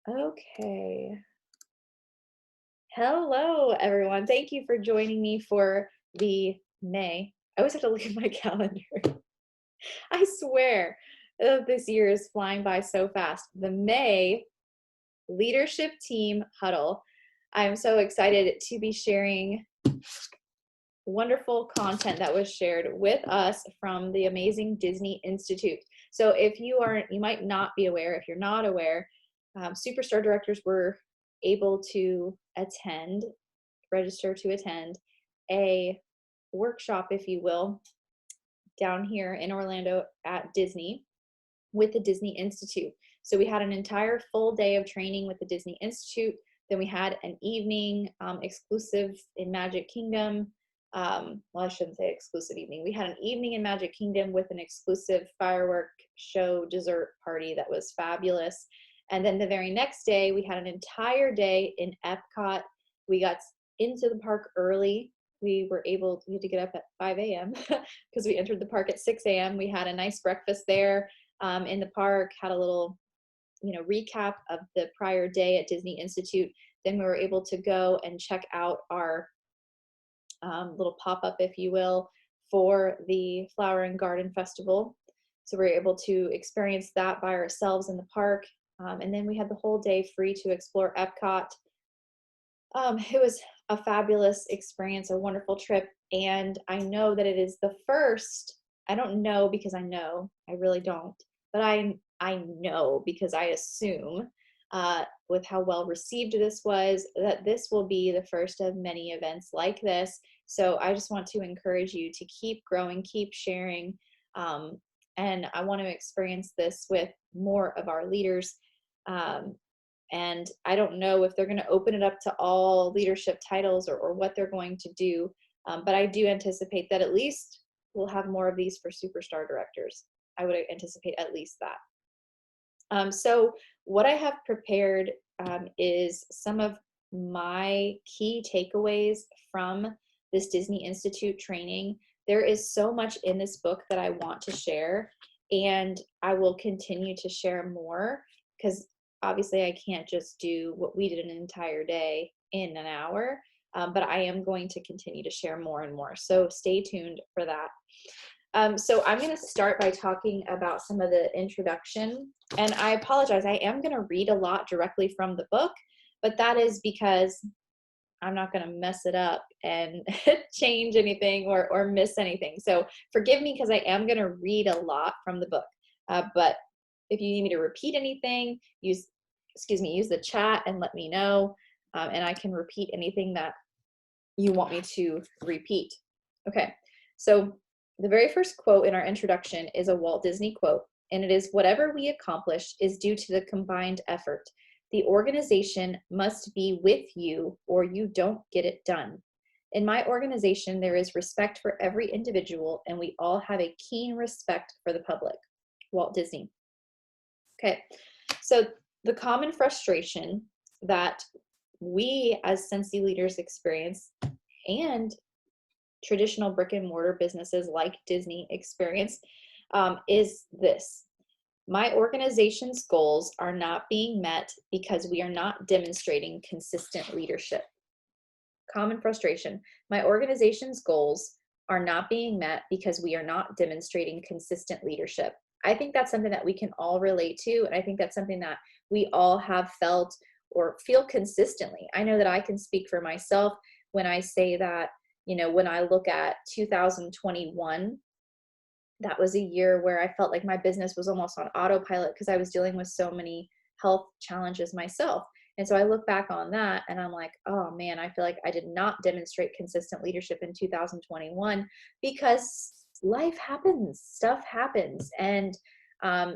Okay. Hello, everyone. Thank you for joining me for the May. I always have to look at my calendar. I swear, this year is flying by so fast. The May Leadership Team Huddle. I'm so excited to be sharing wonderful content that was shared with us from the amazing Disney Institute. So if you might not be aware, if you're not aware, Superstar directors were able to register to attend a workshop, if you will, down here in Orlando at Disney with the Disney Institute. So we had an entire full day of training with the Disney Institute. Then we had an evening exclusive in Magic Kingdom. Well, I shouldn't say exclusive evening. We had an evening in Magic Kingdom with an exclusive firework show dessert party that was fabulous. And then the very next day, we had an entire day in Epcot. We got into the park early. We had to get up at 5 a.m. because we entered the park at 6 a.m. We had a nice breakfast there in the park, had a little, recap of the prior day at Disney Institute. Then we were able to go and check out our little pop-up, if you will, for the Flower and Garden Festival. So we were able to experience that by ourselves in the park. And then we had the whole day free to explore Epcot. It was a fabulous experience, a wonderful trip. And I know that it is the first, I don't know because I know, I really don't, but I know because I assume with how well received this was, that this will be the first of many events like this. So I just want to encourage you to keep growing, keep sharing. And I want to experience this with more of our leaders. And I don't know if they're going to open it up to all leadership titles or what they're going to do. But I do anticipate that at least we'll have more of these for superstar directors. I would anticipate at least that. So what I have prepared is some of my key takeaways from this Disney Institute training. There is so much in this book that I want to share, and I will continue to share more because obviously I can't just do what we did an entire day in an hour, but I am going to continue to share more and more. So stay tuned for that. So I'm going to start by talking about some of the introduction. And I apologize, I am going to read a lot directly from the book, but that is because I'm not going to mess it up and change anything or miss anything. So forgive me because I am going to read a lot from the book. But if you need me to repeat anything, use the chat and let me know. And I can repeat anything that you want me to repeat. Okay, so the very first quote in our introduction is a Walt Disney quote, and it is, "Whatever we accomplish is due to the combined effort. The organization must be with you or you don't get it done. In my organization, there is respect for every individual, and we all have a keen respect for the public." Walt Disney. Okay, so the common frustration that we as Scentsy leaders experience, and traditional brick and mortar businesses like Disney experience, is this: my organization's goals are not being met because we are not demonstrating consistent leadership. Common frustration: my organization's goals are not being met because we are not demonstrating consistent leadership. I think that's something that we can all relate to, and I think that's something that we all have felt or feel consistently. I know that I can speak for myself when I say that, when I look at 2021, that was a year where I felt like my business was almost on autopilot because I was dealing with so many health challenges myself. And so I look back on that and I'm like, oh man, I feel like I did not demonstrate consistent leadership in 2021 because life happens, stuff happens, and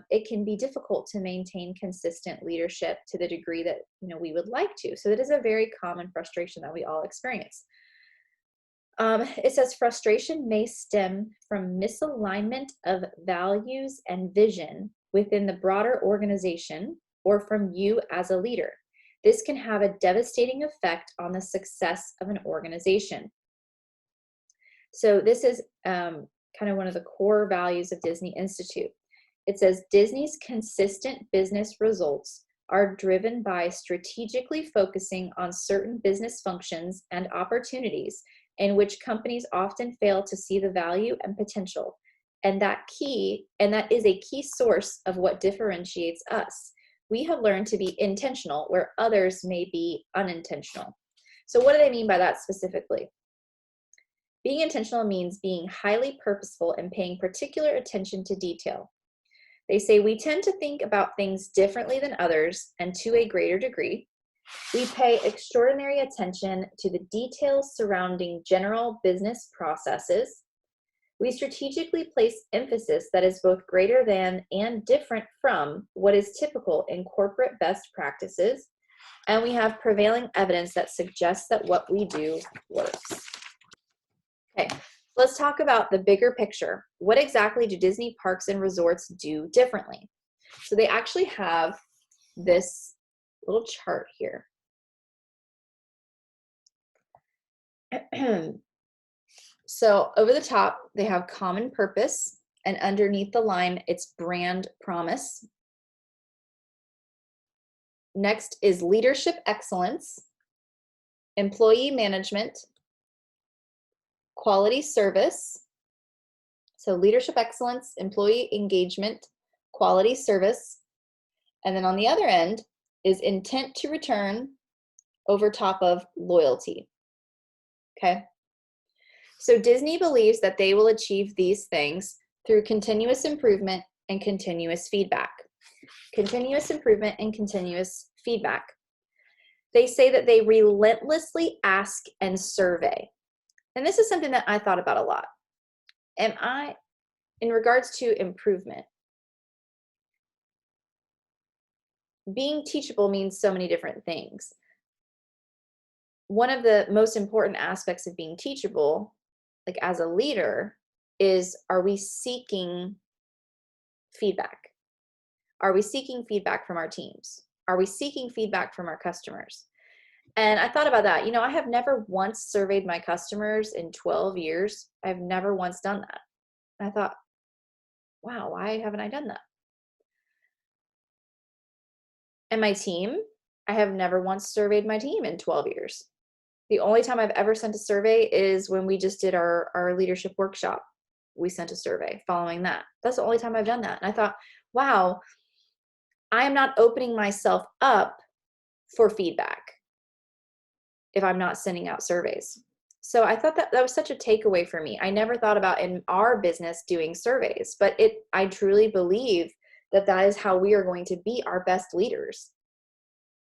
it can be difficult to maintain consistent leadership to the degree that we would like to. So that is a very common frustration that we all experience. It says frustration may stem from misalignment of values and vision within the broader organization or from you as a leader. This can have a devastating effect on the success of an organization. So this is kind of one of the core values of Disney Institute. It says Disney's consistent business results are driven by strategically focusing on certain business functions and opportunities in which companies often fail to see the value and potential. And that is a key source of what differentiates us. We have learned to be intentional where others may be unintentional. So what do they mean by that specifically? Being intentional means being highly purposeful and paying particular attention to detail. They say we tend to think about things differently than others and to a greater degree. We pay extraordinary attention to the details surrounding general business processes. We strategically place emphasis that is both greater than and different from what is typical in corporate best practices. And we have prevailing evidence that suggests that what we do works. Okay, let's talk about the bigger picture. What exactly do Disney parks and resorts do differently? So they actually have this little chart here. So over the top, they have common purpose, and underneath the line, it's brand promise. Next is leadership excellence, employee management, quality service. So leadership excellence, employee engagement, quality service. And then on the other end is intent to return over top of loyalty. Okay. So Disney believes that they will achieve these things through continuous improvement and continuous feedback. Continuous improvement and continuous feedback. They say that they relentlessly ask and survey. And this is something that I thought about a lot. In regards to improvement, being teachable means so many different things. One of the most important aspects of being teachable, like as a leader, is, are we seeking feedback? Are we seeking feedback from our teams? Are we seeking feedback from our customers? And I thought about that. I have never once surveyed my customers in 12 years. I've never once done that. And I thought, wow, why haven't I done that? And my team, I have never once surveyed my team in 12 years. The only time I've ever sent a survey is when we just did our leadership workshop. We sent a survey following that. That's the only time I've done that. And I thought, wow, I am not opening myself up for feedback if I'm not sending out surveys. So I thought that was such a takeaway for me. I never thought about in our business doing surveys, but I truly believe that is how we are going to be our best leaders.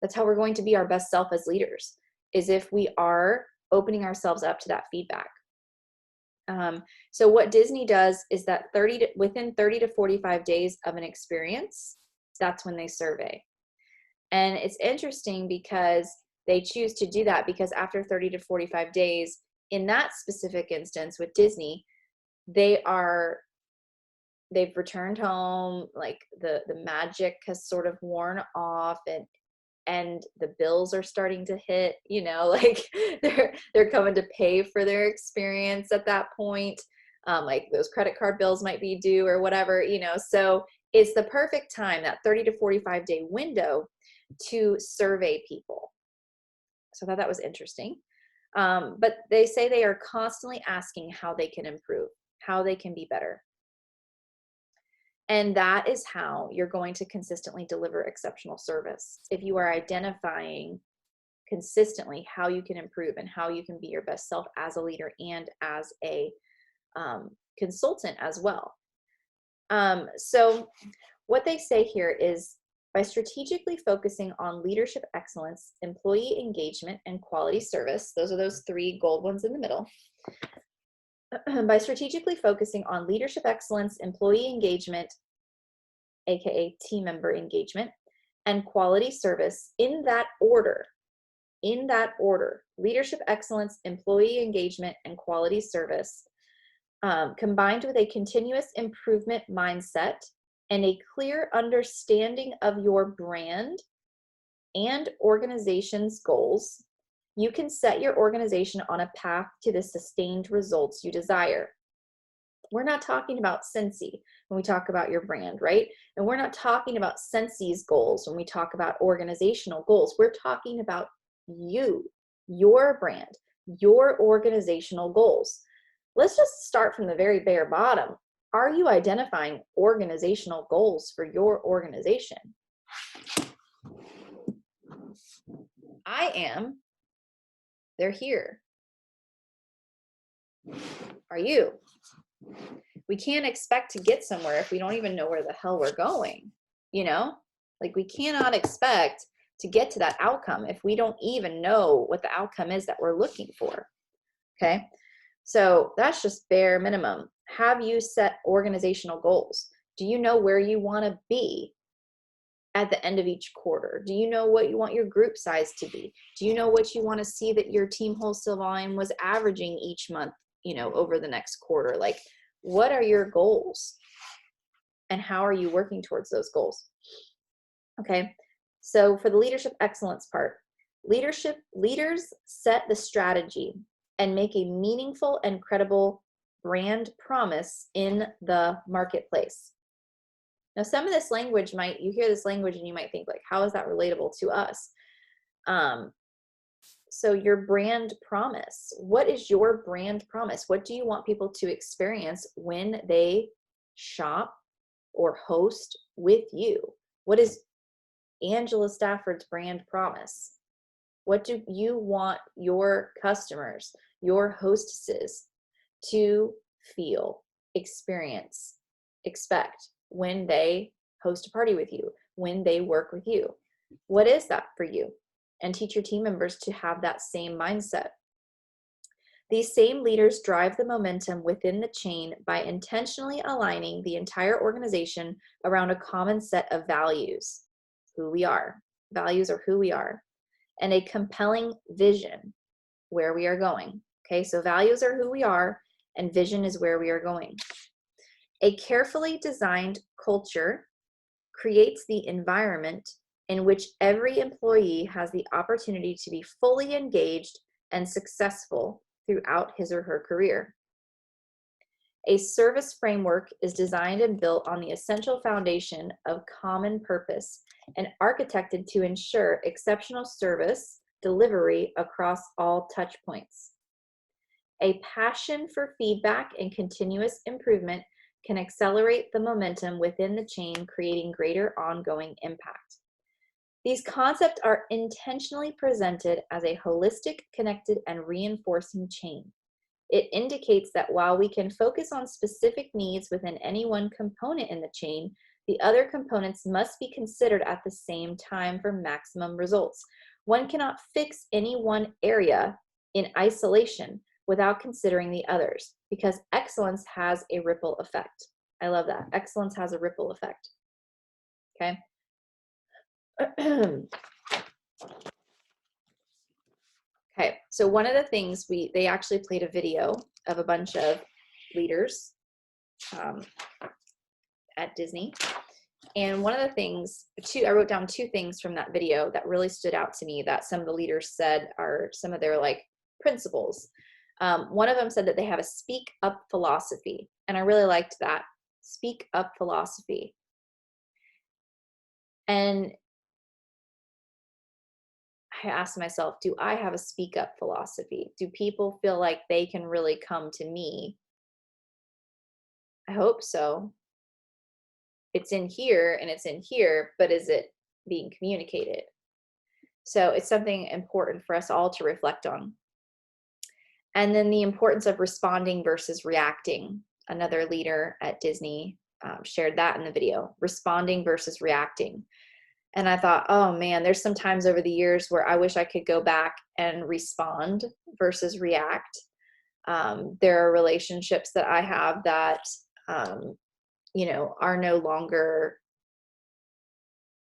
That's how we're going to be our best self as leaders, is if we are opening ourselves up to that feedback. So what Disney does is that within 30 to 45 days of an experience, that's when they survey. And it's interesting because they choose to do that because after 30 to 45 days, in that specific instance with Disney, they've returned home, like the magic has sort of worn off, and the bills are starting to hit, like they're coming to pay for their experience at that point. Like those credit card bills might be due or whatever, so it's the perfect time, that 30 to 45 day window, to survey people. So I thought that was interesting. But they say they are constantly asking how they can improve, how they can be better. And that is how you're going to consistently deliver exceptional service. If you are identifying consistently how you can improve and how you can be your best self as a leader and as a consultant as well. So what they say here is, by strategically focusing on leadership excellence, employee engagement, and quality service, those are those three gold ones in the middle. By strategically focusing on leadership excellence, employee engagement, aka team member engagement, and quality service, in that order, leadership excellence, employee engagement, and quality service, combined with a continuous improvement mindset and a clear understanding of your brand and organization's goals, you can set your organization on a path to the sustained results you desire. We're not talking about Scentsy when we talk about your brand, right? And we're not talking about Scentsy's goals when we talk about organizational goals. We're talking about you, your brand, your organizational goals. Let's just start from the very bare bottom. Are you identifying organizational goals for your organization? I am. They're here. Are you? We can't expect to get somewhere if we don't even know where the hell we're going, you know? Like, we cannot expect to get to that outcome if we don't even know what the outcome is that we're looking for, okay? So that's just bare minimum. Have you set organizational goals? Do you know where you want to be at the end of each quarter? Do you know what you want your group size to be? Do you know what you want to see that your team wholesale volume was averaging each month, you know, over the next quarter? Like, what are your goals and how are you working towards those goals? Okay, so for the leadership excellence part, leaders set the strategy and make a meaningful and credible brand promise in the marketplace. Now, some of this language you hear this language and you might think, like, how is that relatable to us? So your brand promise, what is your brand promise? What do you want people to experience when they shop or host with you? What is Angela Stafford's brand promise? What do you want your customers, your hostesses to feel, experience, expect when they host a party with you, when they work with you? What is that for you? And teach your team members to have that same mindset. These same leaders drive the momentum within the chain by intentionally aligning the entire organization around a common set of values, who we are. Values are who we are. And a compelling vision, where we are going. Okay, so values are who we are, and vision is where we are going. A carefully designed culture creates the environment in which every employee has the opportunity to be fully engaged and successful throughout his or her career. A service framework is designed and built on the essential foundation of common purpose and architected to ensure exceptional service delivery across all touch points. A passion for feedback and continuous improvement can accelerate the momentum within the chain, creating greater ongoing impact. These concepts are intentionally presented as a holistic, connected, and reinforcing chain. It indicates that while we can focus on specific needs within any one component in the chain, the other components must be considered at the same time for maximum results. One cannot fix any one area in isolation without considering the others, because excellence has a ripple effect. I love that. Excellence has a ripple effect. Okay. Okay, so one of the things they actually played a video of a bunch of leaders at Disney. And one of the things, I wrote down two things from that video that really stood out to me that some of the leaders said are some of their like principles. One of them said that they have a speak up philosophy. And I really liked that, speak up philosophy. And I asked myself, do I have a speak up philosophy? Do people feel like they can really come to me? I hope so. It's in here and it's in here, but is it being communicated? So it's something important for us all to reflect on. And then the importance of responding versus reacting. Another leader at Disney shared that in the video, responding versus reacting. And I thought, oh man, there's some times over the years where I wish I could go back and respond versus react. There are relationships that I have that, you know, are no longer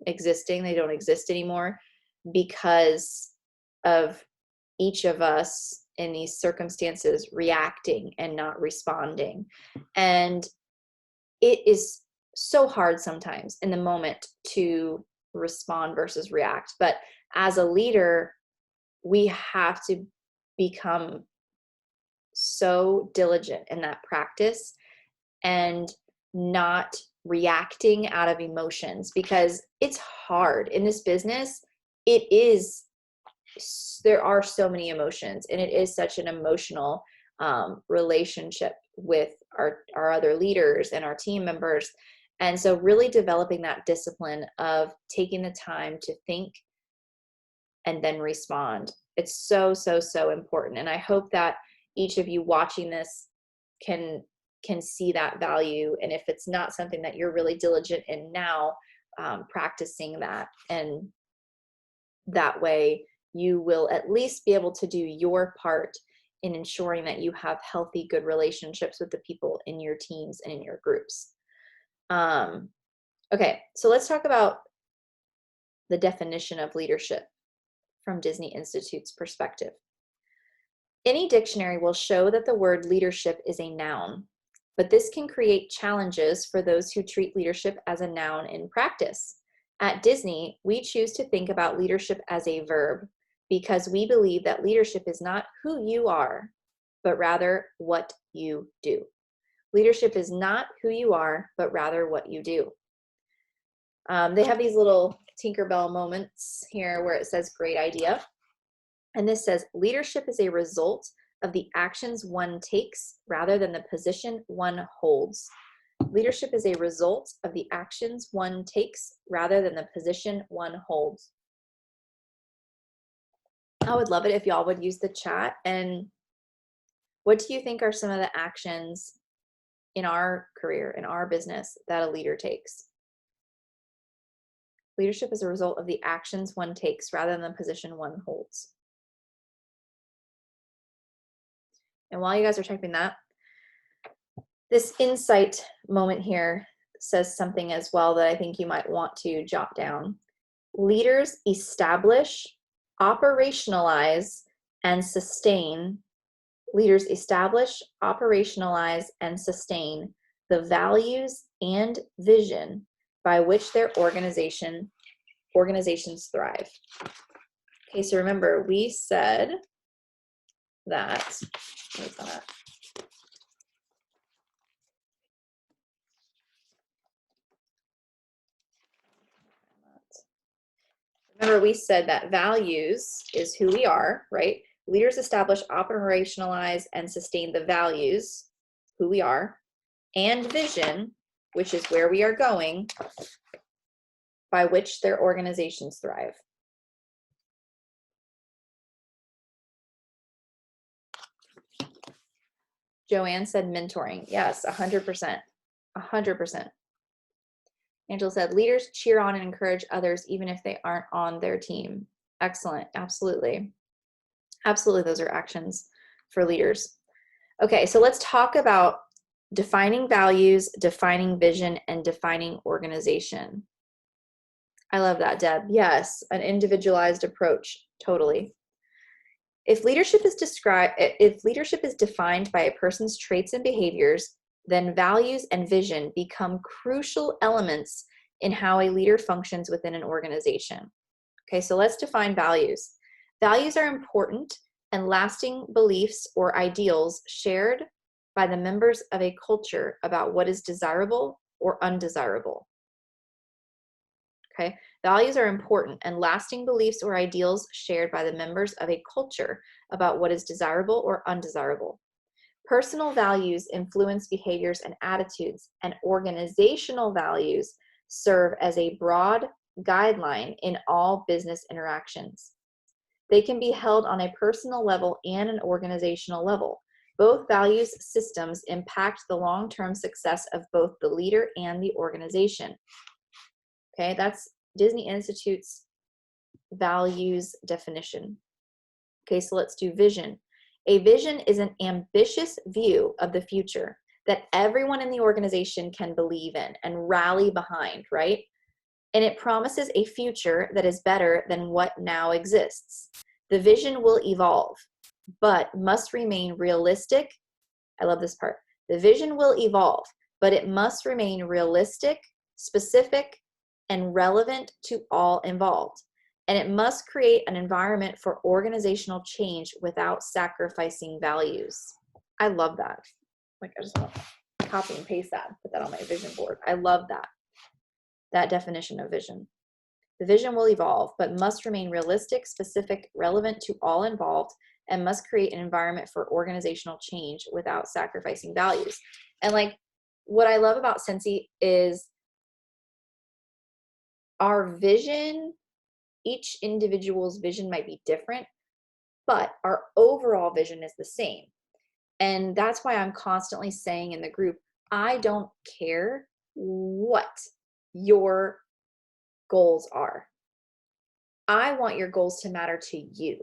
existing. They don't exist anymore because of each of us in these circumstances reacting and not responding. And it is so hard sometimes in the moment to respond versus react. But as a leader, we have to become so diligent in that practice and not reacting out of emotions, because it's hard in this business. There are so many emotions, and it is such an emotional relationship with our other leaders and our team members. And so really developing that discipline of taking the time to think and then respond. It's so, so, so important. And I hope that each of you watching this can see that value. And if it's not something that you're really diligent in now, practicing that. And that way you will at least be able to do your part in ensuring that you have healthy, good relationships with the people in your teams and in your groups. Okay, so let's talk about the definition of leadership from Disney Institute's perspective. Any dictionary will show that the word leadership is a noun, but this can create challenges for those who treat leadership as a noun in practice. At Disney, we choose to think about leadership as a verb because we believe that leadership is not who you are, but rather what you do. Leadership is not who you are, but rather what you do. They have these little Tinkerbell moments here where it says great idea. And this says leadership is a result of the actions one takes rather than the position one holds. Leadership is a result of the actions one takes rather than the position one holds. I would love it if y'all would use the chat. And what do you think are some of the actions in our career, in our business, that a leader takes? Leadership is a result of the actions one takes rather than the position one holds. And while you guys are typing that, this insight moment here says something as well that I think you might want to jot down. Leaders establish, operationalize, and sustain. Leaders establish, operationalize, and sustain the values and vision by which their organizations thrive. Okay, so remember, we said that, where's that? Remember, we said that values is who we are, right? Leaders establish, operationalize, and sustain the values, who we are, and vision, which is where we are going, by which their organizations thrive. Joanne said mentoring. Yes, 100%. 100%. Angela said, leaders cheer on and encourage others even if they aren't on their team. Excellent. Absolutely. Absolutely, those are actions for leaders. Okay, so let's talk about defining values, defining vision, and defining organization. I love that, Deb. Yes, an individualized approach. Totally. If leadership is defined by a person's traits and behaviors, then values and vision become crucial elements in how a leader functions within an organization. Okay, so let's define values. Values are important and lasting beliefs or ideals shared by the members of a culture about what is desirable or undesirable. Okay, values are important and lasting beliefs or ideals shared by the members of a culture about what is desirable or undesirable. Personal values influence behaviors and attitudes, and organizational values serve as a broad guideline in all business interactions. They can be held on a personal level and an organizational level. Both values systems impact the long-term success of both the leader and the organization. Okay, that's Disney Institute's values definition. Okay, so let's do vision. A vision is an ambitious view of the future that everyone in the organization can believe in and rally behind, right? And it promises a future that is better than what now exists. The vision will evolve, but must remain realistic. I love this part. The vision will evolve, but it must remain realistic, specific, and relevant to all involved. And it must create an environment for organizational change without sacrificing values. I love that. Like, I just love that. copy and paste that, put that on my vision board. I love that definition of vision. The vision will evolve, but must remain realistic, specific, relevant to all involved, and must create an environment for organizational change without sacrificing values. And like, what I love about Scentsy is our vision, each individual's vision might be different, but our overall vision is the same. And that's why I'm constantly saying in the group, I don't care what your goals are. I want your goals to matter to you,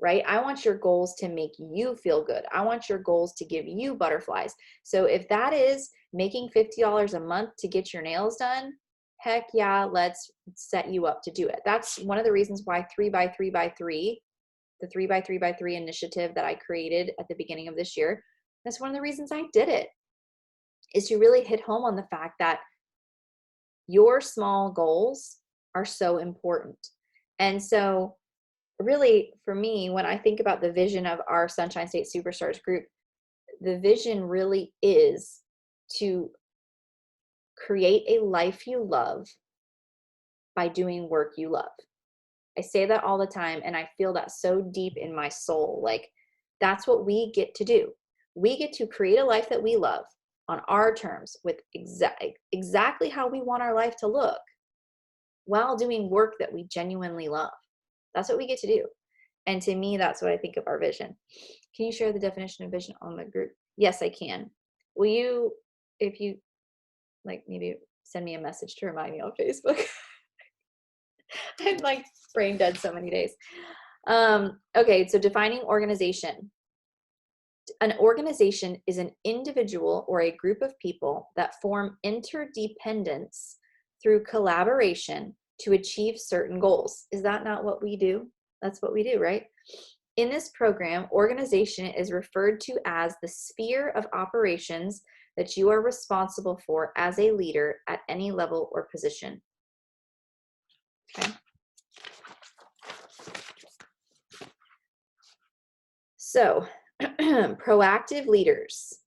right? I want your goals to make you feel good. I want your goals to give you butterflies. So if that is making $50 a month to get your nails done, heck yeah, let's set you up to do it. That's one of the reasons why 3x3x3, the 3x3x3 initiative that I created at the beginning of this year, that's one of the reasons I did it, is to really hit home on the fact that your small goals are so important. And so really for me, when I think about the vision of our Sunshine State Superstars group, the vision really is to create a life you love by doing work you love. I say that all the time, and I feel that so deep in my soul. Like, that's what we get to do. We get to create a life that we love on our terms with exactly how we want our life to look while doing work that we genuinely love. That's what we get to do. And to me, that's what I think of our vision. Can you share the definition of vision on the group? Yes, I can. Will you, if you like, maybe send me a message to remind me on Facebook? I'm like brain dead so many days. Okay, so defining organization. An organization is an individual or a group of people that form interdependence through collaboration to achieve certain goals. Is that not what we do? That's what we do, right? In this program, organization is referred to as the sphere of operations that you are responsible for as a leader at any level or position. Okay. So, proactive leaders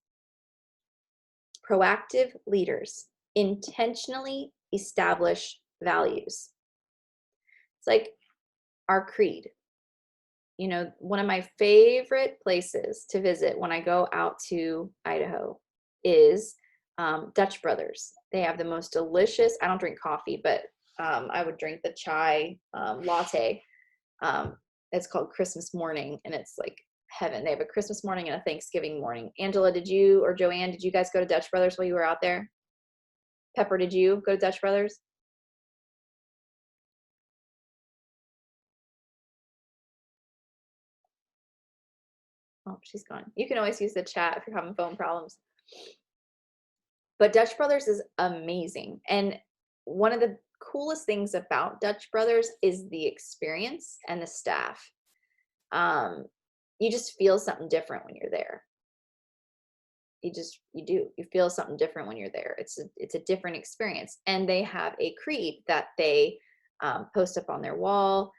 intentionally establish values. It's like our creed. You know, one of my favorite places to visit when I go out to Idaho is Dutch Brothers. They have the most delicious, I don't drink coffee, but I would drink the chai latte. It's called Christmas morning, and it's like heaven. They have a Christmas morning and a Thanksgiving morning. Angela, did you, or Joanne, did you guys go to Dutch Brothers while you were out there? Pepper, did you go to Dutch Brothers? Oh, she's gone. You can always use the chat if you're having phone problems. But Dutch Brothers is amazing. And one of the coolest things about Dutch Brothers is the experience and the staff. You just feel something different when you're there. You do. You feel something different when you're there. It's a different experience. And they have a creed that they post up on their wall.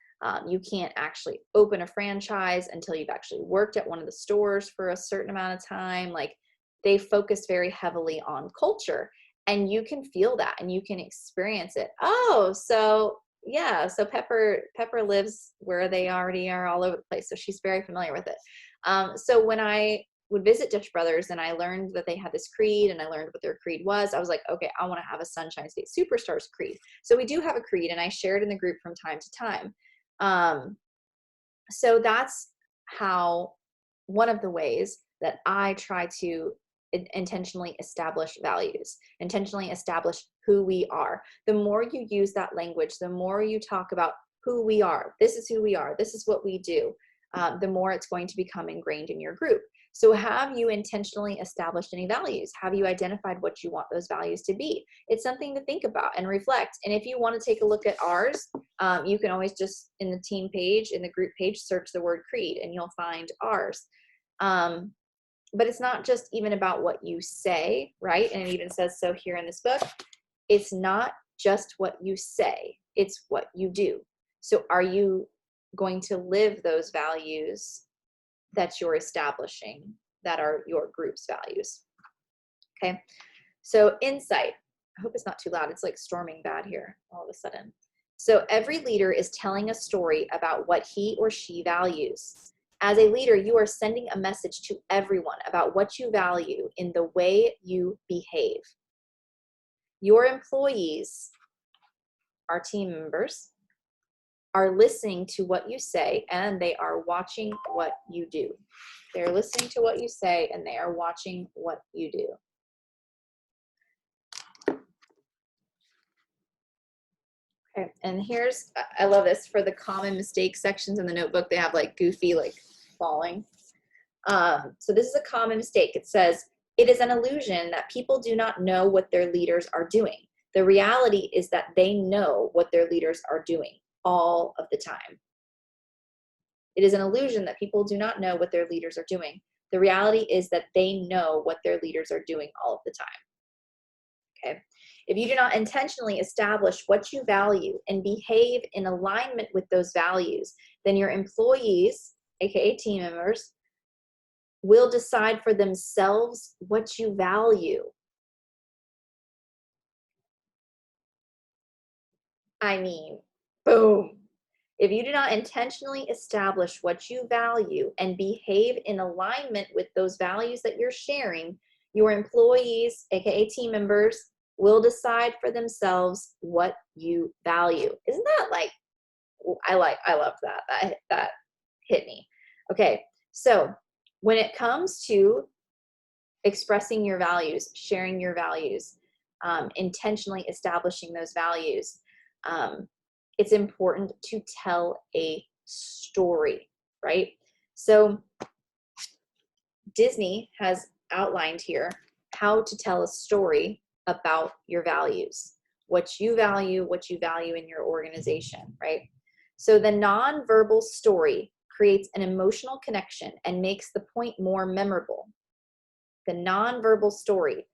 You can't actually open a franchise until you've actually worked at one of the stores for a certain amount of time. Like, they focus very heavily on culture, and you can feel that and you can experience it. Oh, so yeah. So Pepper lives where they already are all over the place. So she's very familiar with it. So when I would visit Dutch Brothers and I learned that they had this creed and I learned what their creed was, I was like, okay, I want to have a Sunshine State Superstars creed. So we do have a creed, and I share it in the group from time to time. So that's how, one of the ways that I try to intentionally establish values, intentionally establish who we are. The more you use that language, the more you talk about who we are, this is who we are, this is what we do, the more it's going to become ingrained in your group. So have you intentionally established any values? Have you identified what you want those values to be? It's something to think about and reflect. And if you want to take a look at ours, you can always just, in the team page, in the group page, search the word creed and you'll find ours. But it's not just even about what you say, right? And it even says so here in this book. It's not just what you say, it's what you do. So are you going to live those values that you're establishing, that are your group's values? Okay, so insight. I hope it's not too loud. It's like storming bad here all of a sudden. So every leader is telling a story about what he or she values. As a leader, you are sending a message to everyone about what you value in the way you behave. Your employees, our team members, are listening to what you say and they are watching what you do. They're listening to what you say and they are watching what you do. Okay, and here's, I love this, for the common mistake sections in the notebook, they have like goofy, like falling. So this is a common mistake. It says, it is an illusion that people do not know what their leaders are doing. The reality is that they know what their leaders are doing all of the time. It is an illusion that people do not know what their leaders are doing. The reality is that they know what their leaders are doing all of the time. Okay. If you do not intentionally establish what you value and behave in alignment with those values, then your employees, aka team members, will decide for themselves what you value. I mean, boom. If you do not intentionally establish what you value and behave in alignment with those values that you're sharing, your employees, aka team members, will decide for themselves what you value. Isn't that like, I love that. That hit me. Okay, so when it comes to expressing your values, sharing your values, intentionally establishing those values, it's important to tell a story, right? So Disney has outlined here how to tell a story about your values, what you value in your organization, right? So the nonverbal story creates an emotional connection and makes the point more memorable. The nonverbal story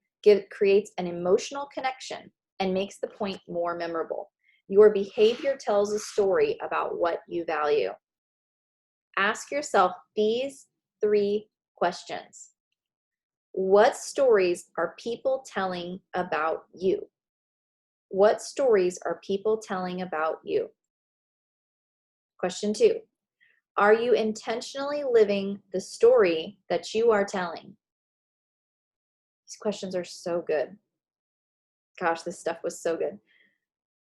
creates an emotional connection and makes the point more memorable. Your behavior tells a story about what you value. Ask yourself these 3 questions. What stories are people telling about you? What stories are people telling about you? Question 2. Are you intentionally living the story that you are telling? These questions are so good. Gosh, this stuff was so good.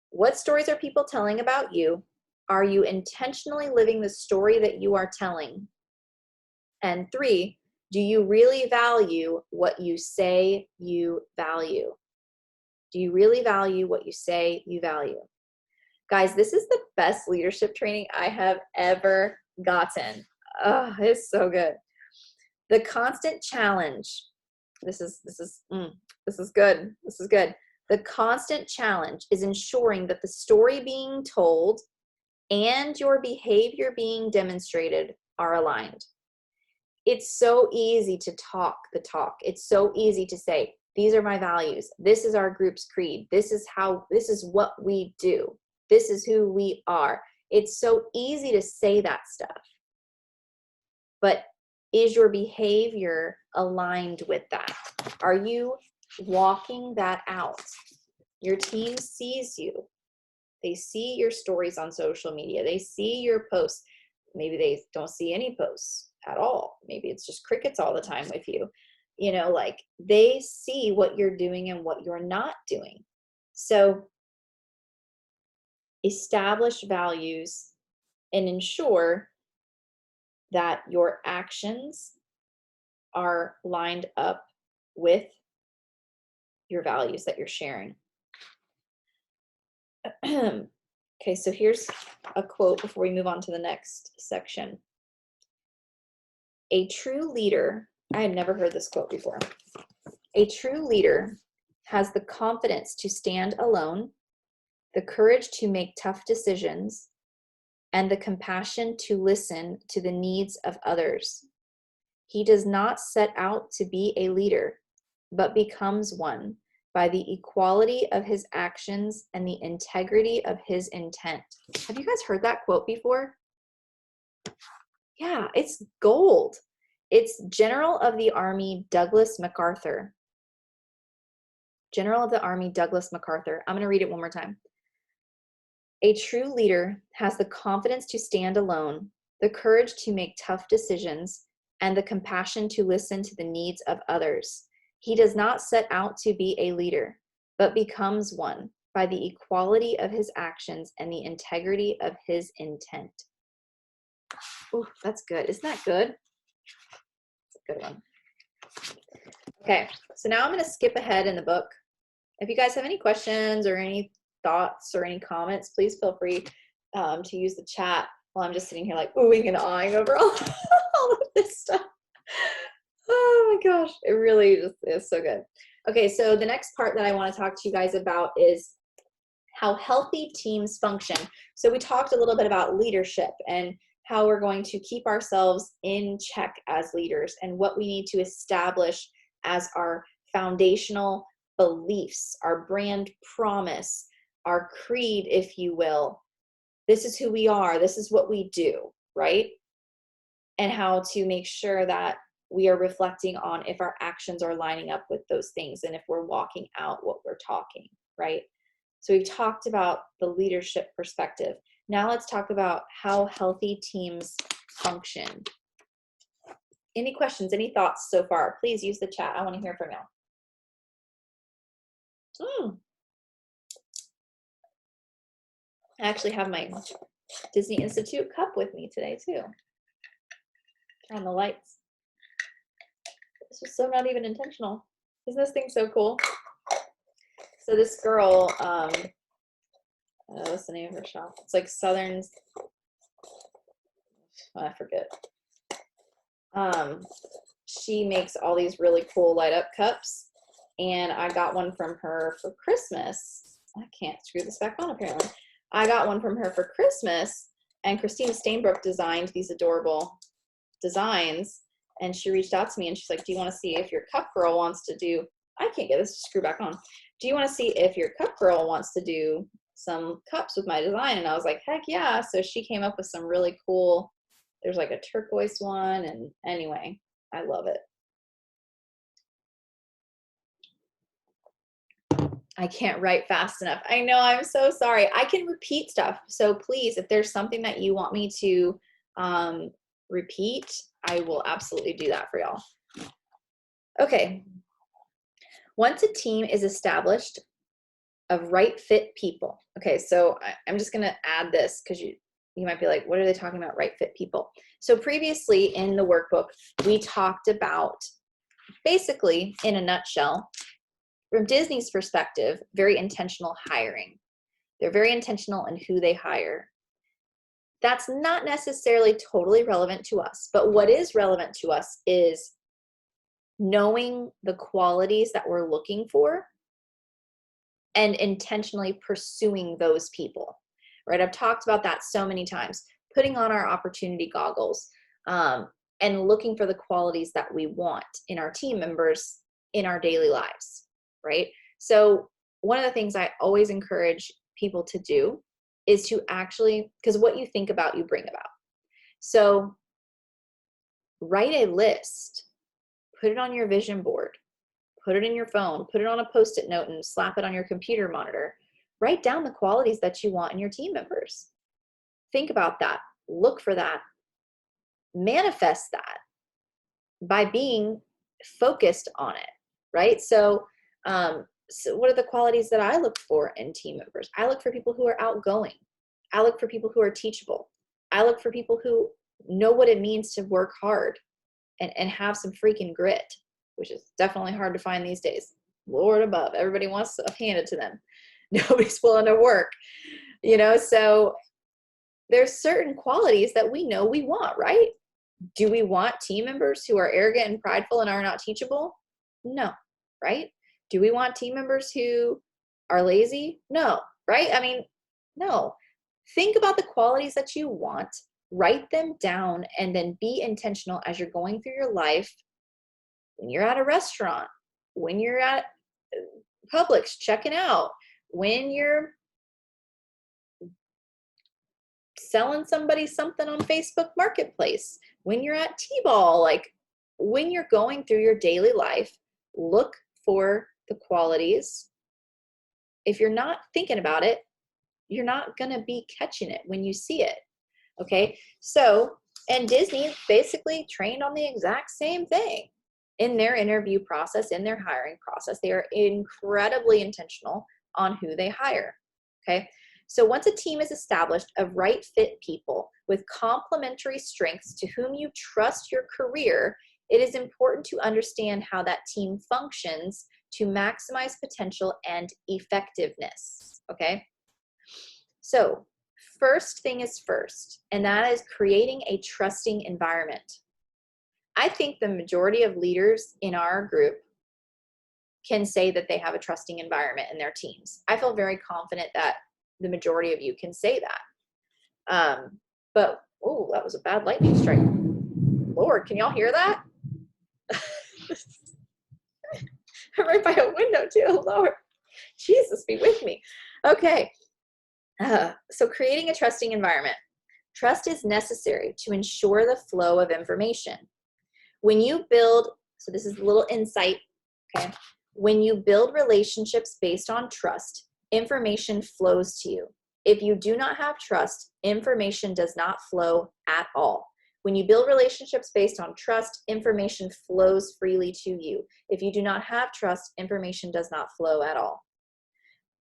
What stories are people telling about you? Are you intentionally living the story that you are telling? And 3, do you really value what you say you value? Do you really value what you say you value? Guys, this is the best leadership training I have ever gotten. Oh, it's so good. The constant challenge. This is good. This is good. The constant challenge is ensuring that the story being told and your behavior being demonstrated are aligned. It's so easy to talk the talk. It's so easy to say, these are my values. This is our group's creed. This is what we do. This is who we are. It's so easy to say that stuff. But is your behavior aligned with that? Are you walking that out? Your team sees you. They see your stories on social media. They see your posts. Maybe they don't see any posts at all. Maybe it's just crickets all the time with you. You know, like they see what you're doing and what you're not doing. So establish values and ensure that your actions are lined up with your values that you're sharing. Okay, so here's a quote before we move on to the next section. A true leader, I had never heard this quote before. A true leader has the confidence to stand alone, the courage to make tough decisions, and the compassion to listen to the needs of others. He does not set out to be a leader, but becomes one by the equality of his actions and the integrity of his intent. Have you guys heard that quote before? Yeah, it's gold. It's General of the Army Douglas MacArthur. General of the Army Douglas MacArthur. I'm going to read it one more time. A true leader has the confidence to stand alone, the courage to make tough decisions, and the compassion to listen to the needs of others. He does not set out to be a leader, but becomes one by the equality of his actions and the integrity of his intent. Oh, that's good. Isn't that good? That's a good one. Okay, so now I'm going to skip ahead in the book. If you guys have any questions or any thoughts or any comments, please feel free to use the chat while I'm just sitting here like oohing and ahhing over all of this stuff. Oh my gosh, it really just is so good. Okay, so the next part that I want to talk to you guys about is how healthy teams function. So we talked a little bit about leadership and how we're going to keep ourselves in check as leaders and what we need to establish as our foundational beliefs, our brand promise, our creed, if you will. This is who we are. This is what we do, right? And how to make sure that we are reflecting on if our actions are lining up with those things and if we're walking out what we're talking, right? So we've talked about the leadership perspective. Now let's talk about how healthy teams function. Any questions, any thoughts so far? Please use the chat. I want to hear from y'all. I actually have my Disney Institute cup with me today too. Turn on the lights. This was so not even intentional. Isn't this thing so cool? So this girl, what's the name of her shop? It's like Southern's, I forget. She makes all these really cool light up cups, and I got one from her for Christmas. I can't screw this back on apparently. I got one from her for Christmas, and Christina Stainbrook designed these adorable designs, and she reached out to me and she's like, do you want to see if your cup girl wants to do, I can't get this to screw back on. Do you want to see if your cup girl wants to do some cups with my design? And I was like, heck yeah. So she came up with some really cool, there's like a turquoise one, and anyway, I love it. I can't write fast enough. I know, I'm so sorry. I can repeat stuff. So please, if there's something that you want me to repeat, I will absolutely do that for y'all. Okay. Once a team is established of right fit people. Okay, so I'm just gonna add this because you might be like, what are they talking about, right fit people? So previously in the workbook, we talked about, basically in a nutshell, from Disney's perspective, very intentional hiring. They're very intentional in who they hire. That's not necessarily totally relevant to us, but what is relevant to us is knowing the qualities that we're looking for and intentionally pursuing those people, right? I've talked about that so many times, putting on our opportunity goggles and looking for the qualities that we want in our team members in our daily lives. Right? So one of the things I always encourage people to do is to actually, because what you think about, you bring about. So write a list, put it on your vision board, put it in your phone, put it on a Post-it note and slap it on your computer monitor. Write down the qualities that you want in your team members. Think about that. Look for that. Manifest that by being focused on it, right? So what are the qualities that I look for in team members? I look for people who are outgoing. I look for people who are teachable. I look for people who know what it means to work hard and have some freaking grit, which is definitely hard to find these days. Lord above, everybody wants stuff handed to them. Nobody's willing to work, so there's certain qualities that we know we want, right? Do we want team members who are arrogant and prideful and are not teachable? No, right? Do we want team members who are lazy? No, right? I mean, no. Think about the qualities that you want, write them down, and then be intentional as you're going through your life. When you're at a restaurant, when you're at Publix checking out, when you're selling somebody something on Facebook Marketplace, when you're at T-ball, like when you're going through your daily life, look for the qualities if you're not thinking about it, you're not going to be catching it when you see it. Okay. So, and Disney basically trained on the exact same thing in their interview process, in their hiring process. They are incredibly intentional on who they hire. Okay. So once a team is established of right fit people with complementary strengths to whom you trust your career, it is important to understand how that team functions to maximize potential and effectiveness. Okay. So first thing is first, and that is creating a trusting environment. I think the majority of leaders in our group can say that they have a trusting environment in their teams. I feel very confident that the majority of you can say that. But, oh, that was a bad lightning strike. Lord, can y'all hear that? I'm right by a window too, Lord. Jesus, be with me. Okay. So creating a trusting environment. Trust is necessary to ensure the flow of information. When you build, so this is a little insight, okay? When you build relationships based on trust, information flows to you. If you do not have trust, information does not flow at all. When you build relationships based on trust, information flows freely to you. If you do not have trust, information does not flow at all.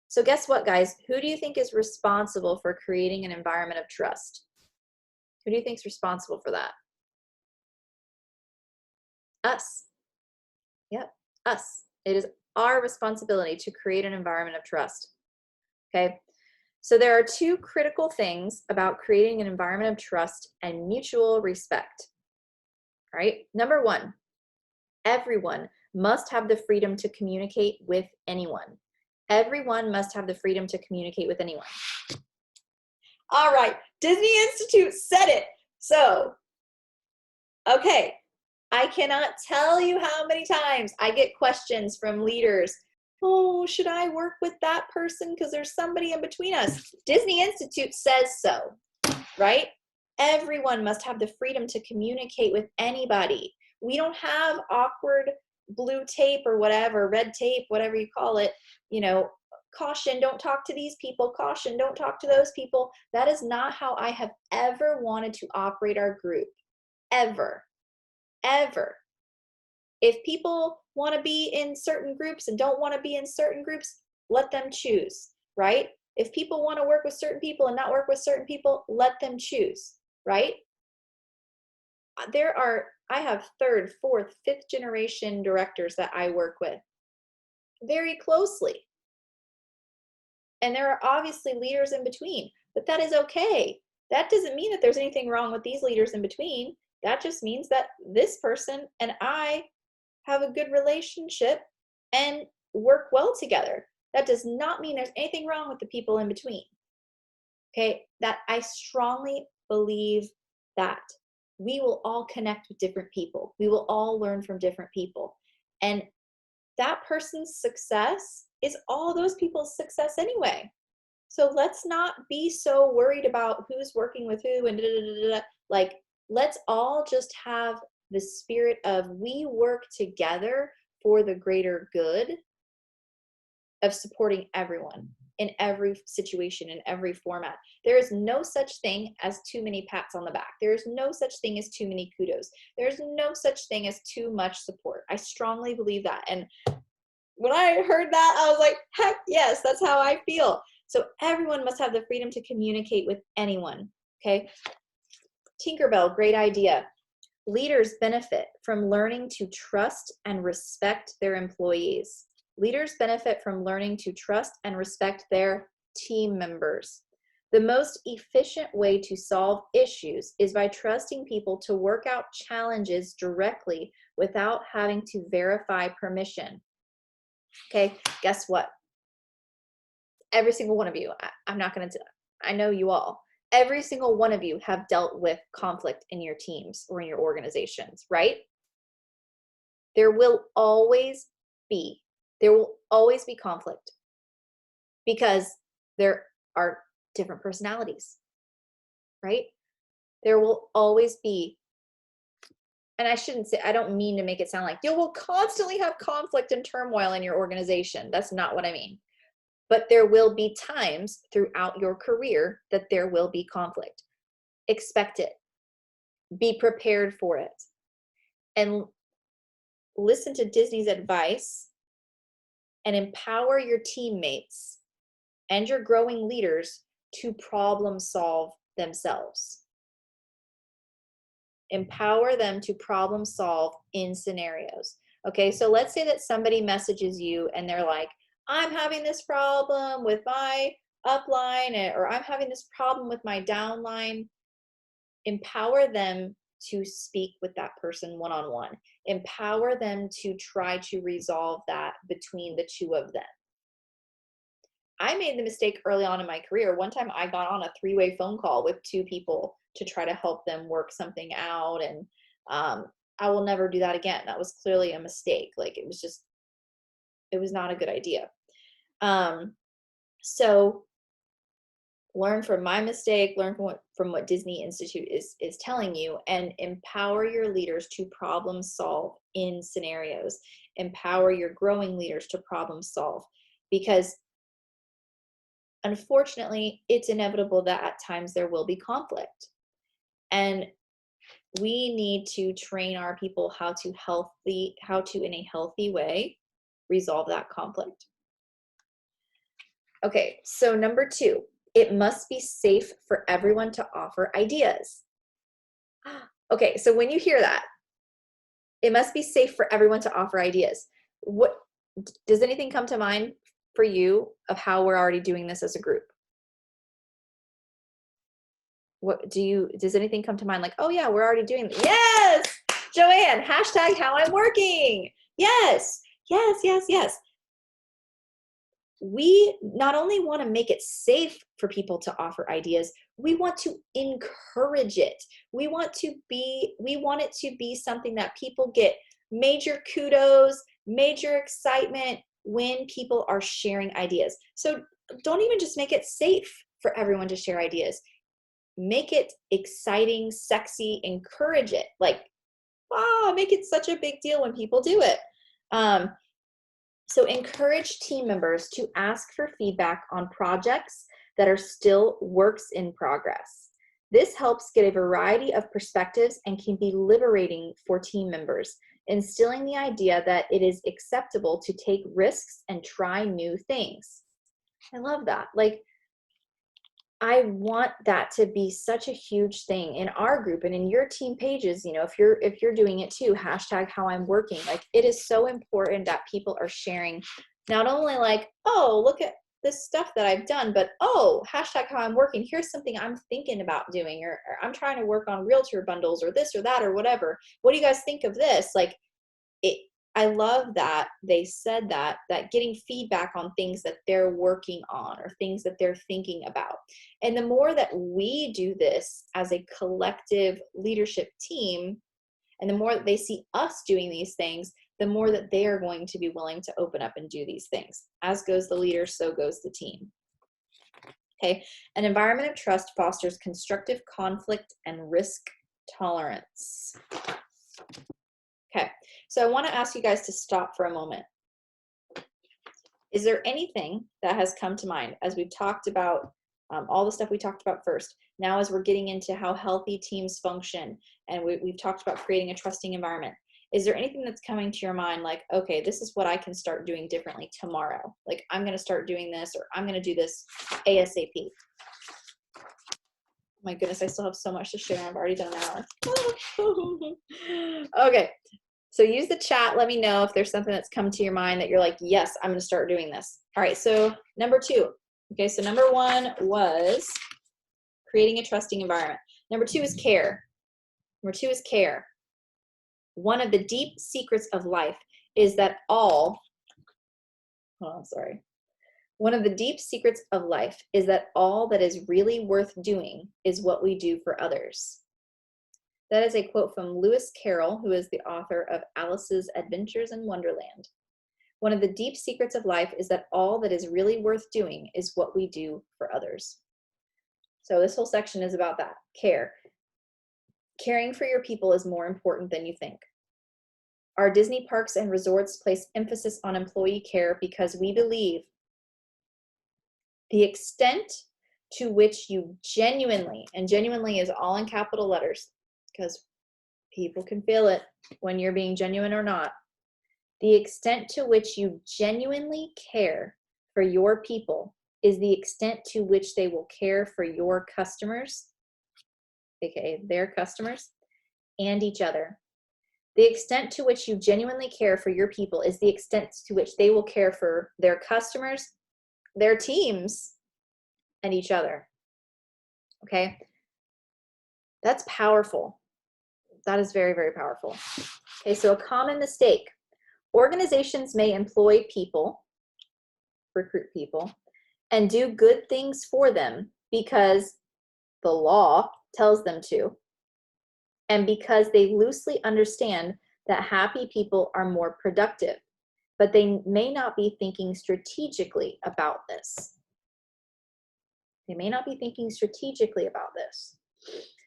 So guess what, guys? Who do you think is responsible for creating an environment of trust? Who do you think is responsible for that? Us. Yep, us. It is our responsibility to create an environment of trust. Okay? So there are two critical things about creating an environment of trust and mutual respect. All right? Number one, everyone must have the freedom to communicate with anyone. Everyone must have the freedom to communicate with anyone. All right, Disney Institute said it. So, okay, I cannot tell you how many times I get questions from leaders. Oh, should I work with that person because there's somebody in between us? Disney Institute says so, right? Everyone must have the freedom to communicate with anybody. We don't have awkward blue tape or whatever, red tape, whatever you call it, caution, don't talk to these people, caution, don't talk to those people. That is not how I have ever wanted to operate our group, ever. If people want to be in certain groups and don't want to be in certain groups, let them choose, right? If people want to work with certain people and not work with certain people, let them choose, right? I have third, fourth, fifth generation directors that I work with very closely. And there are obviously leaders in between, but that is okay. That doesn't mean that there's anything wrong with these leaders in between. That just means that this person and I have a good relationship and work well together. That does not mean there's anything wrong with the people in between. Okay, that I strongly believe that we will all connect with different people. We will all learn from different people. And that person's success is all those people's success anyway. So let's not be so worried about who's working with who and like, let's all just have the spirit of we work together for the greater good of supporting everyone in every situation, in every format. There is no such thing as too many pats on the back. There is no such thing as too many kudos. There's no such thing as too much support. I strongly believe that. And when I heard that, I was like, heck yes, that's how I feel. So everyone must have the freedom to communicate with anyone, okay? Tinkerbell, great idea. Leaders benefit from learning to trust and respect their employees. Leaders benefit from learning to trust and respect their team members. The most efficient way to solve issues is by trusting people to work out challenges directly without having to verify permission. Okay, guess what? Every single one of you, I know you all, every single one of you have dealt with conflict in your teams or in your organizations, right? There will always be conflict because there are different personalities, right? There will always be, and I don't mean to make it sound like you will constantly have conflict and turmoil in your organization. That's not what I mean. but there will be times throughout your career that there will be conflict. Expect it. Be prepared for it. And listen to Disney's advice and empower your teammates and your growing leaders to problem solve themselves. Empower them to problem solve in scenarios. Okay, so let's say that somebody messages you and they're like, I'm having this problem with my upline, or I'm having this problem with my downline. Empower them to speak with that person one-on-one. Empower them to try to resolve that between the two of them. I made the mistake early on in my career. One time I got on a 3-way phone call with 2 people to try to help them work something out. And I will never do that again. That was clearly a mistake. Like it was not a good idea. So learn from my mistake, learn from what Disney Institute is telling you, and empower your leaders to problem solve in scenarios. Empower your growing leaders to problem solve, because unfortunately, it's inevitable that at times there will be conflict. And we need to train our people how to in a healthy way resolve that conflict. Okay, so number 2, it must be safe for everyone to offer ideas. Okay, so when you hear that, it must be safe for everyone to offer ideas. What does anything come to mind for you of how we're already doing this as a group? Does anything come to mind like, oh yeah, we're already doing this? Yes, Joanne, hashtag how I'm working. Yes, yes, yes, yes. We not only want to make it safe for people to offer ideas, we want to encourage it. We want it to be something that people get major kudos, major excitement when people are sharing ideas. So don't even just make it safe for everyone to share ideas. Make it exciting, sexy, encourage it. Like, wow, make it such a big deal when people do it. So encourage team members to ask for feedback on projects that are still works in progress. This helps get a variety of perspectives and can be liberating for team members, instilling the idea that it is acceptable to take risks and try new things. I love that. Like, I want that to be such a huge thing in our group and in your team pages. You know, if you're doing it too, hashtag how I'm working. Like, it is so important that people are sharing not only like, oh, look at this stuff that I've done, but oh, hashtag how I'm working. Here's something I'm thinking about doing, or I'm trying to work on realtor bundles or this or that or whatever. What do you guys think of this? Like, I love that they said that getting feedback on things that they're working on or things that they're thinking about. And the more that we do this as a collective leadership team, and the more that they see us doing these things, the more that they are going to be willing to open up and do these things. As goes the leader, so goes the team. Okay, an environment of trust fosters constructive conflict and risk tolerance. Okay, so I want to ask you guys to stop for a moment. Is there anything that has come to mind as we've talked about all the stuff we talked about first? Now, as we're getting into how healthy teams function, and we've talked about creating a trusting environment, is there anything that's coming to your mind like, okay, this is what I can start doing differently tomorrow? Like, I'm going to start doing this, or I'm going to do this ASAP. My goodness, I still have so much to share. I've already done an hour. Okay. So use the chat. Let me know if there's something that's come to your mind that you're like, yes, I'm going to start doing this. All right. So number 2. Okay. So number 1 was creating a trusting environment. Number 2 is care. Number 2 is care. One of the deep secrets of life is that One of the deep secrets of life is that all that is really worth doing is what we do for others. That is a quote from Lewis Carroll, who is the author of Alice's Adventures in Wonderland. One of the deep secrets of life is that all that is really worth doing is what we do for others. So this whole section is about that, care. Caring for your people is more important than you think. Our Disney parks and resorts place emphasis on employee care because we believe The extent to which you genuinely, and genuinely is all in capital letters because people can feel it when you're being genuine or not. The extent to which you genuinely care for your people is the extent to which they will care for your customers, aka their customers, and each other. The extent to which you genuinely care for your people is the extent to which they will care for their customers, their teams, and each other. Okay? That's powerful. That is very, very powerful. Okay, so a common mistake. Organizations may employ people, recruit people, and do good things for them because the law tells them to, and because they loosely understand that happy people are more productive, but they may not be thinking strategically about this. They may not be thinking strategically about this.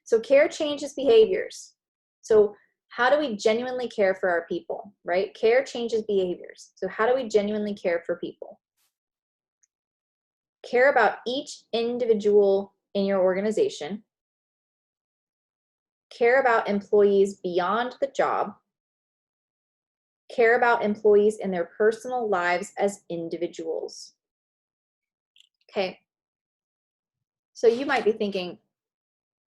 So care changes behaviors. So how do we genuinely care for our people, right? Care changes behaviors. So how do we genuinely care for people? Care about each individual in your organization. Care about employees beyond the job. Care about employees in their personal lives as individuals. Okay. So you might be thinking,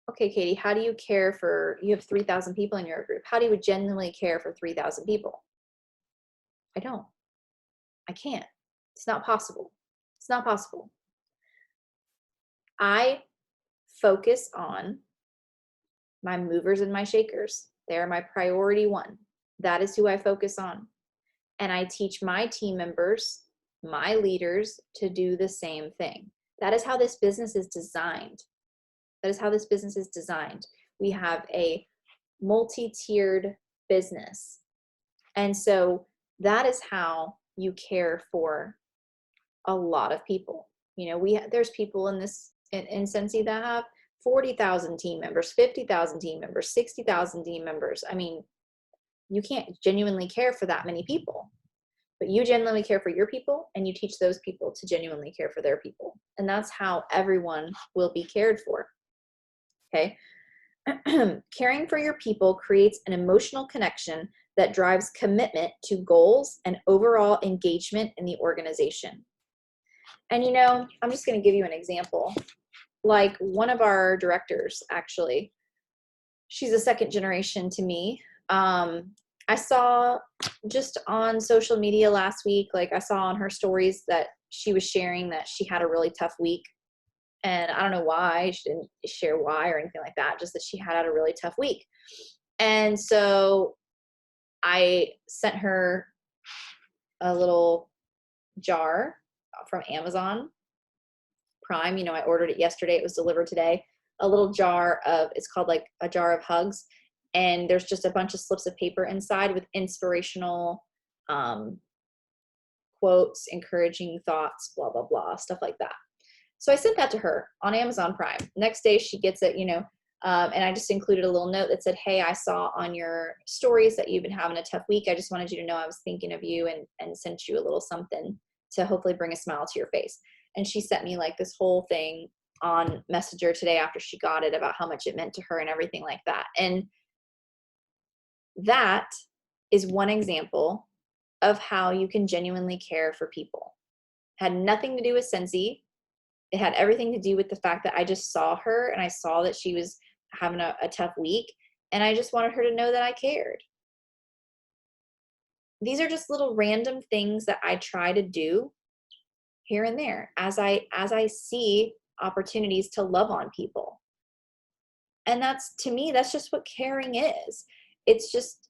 okay, Katie, how do you care for, you have 3,000 people in your group. How do you genuinely care for 3,000 people? I don't. I can't. It's not possible. It's not possible. I focus on my movers and my shakers. They're my priority one. That is who I focus on. And I teach my team members, my leaders, to do the same thing. That is how this business is designed. That is how this business is designed. We have a multi-tiered business. And so that is how you care for a lot of people. You know, there's people in this in Scentsy that have 40,000 team members, 50,000 team members, 60,000 team members. I mean, you can't genuinely care for that many people, but you genuinely care for your people, and you teach those people to genuinely care for their people. And that's how everyone will be cared for. Okay. Caring for your people creates an emotional connection that drives commitment to goals and overall engagement in the organization. And, you know, I'm just going to give you an example. Like one of our directors, actually, she's a second generation to me. I saw just on social media last week, like I saw on her stories that she was sharing that she had a really tough week. And I don't know why, she didn't share why or anything like that, just that she had a really tough week. And so I sent her a little jar from Amazon Prime. You know, I ordered it yesterday. It was delivered today. A little jar of, it's called like a jar of hugs. And there's just a bunch of slips of paper inside with inspirational quotes, encouraging thoughts, blah, blah, blah, stuff like that. So I sent that to her on Amazon Prime. Next day she gets it, you know, and I just included a little note that said, hey, I saw on your stories that you've been having a tough week. I just wanted you to know I was thinking of you and sent you a little something to hopefully bring a smile to your face. And she sent me like this whole thing on Messenger today after she got it about how much it meant to her and everything like that. And that is one example of how you can genuinely care for people. Had nothing to do with Scentsy. It had everything to do with the fact that I just saw her and I saw that she was having a tough week, and I just wanted her to know that I cared. These are just little random things that I try to do here and there as I see opportunities to love on people. And that's, to me, that's just what caring is. It's just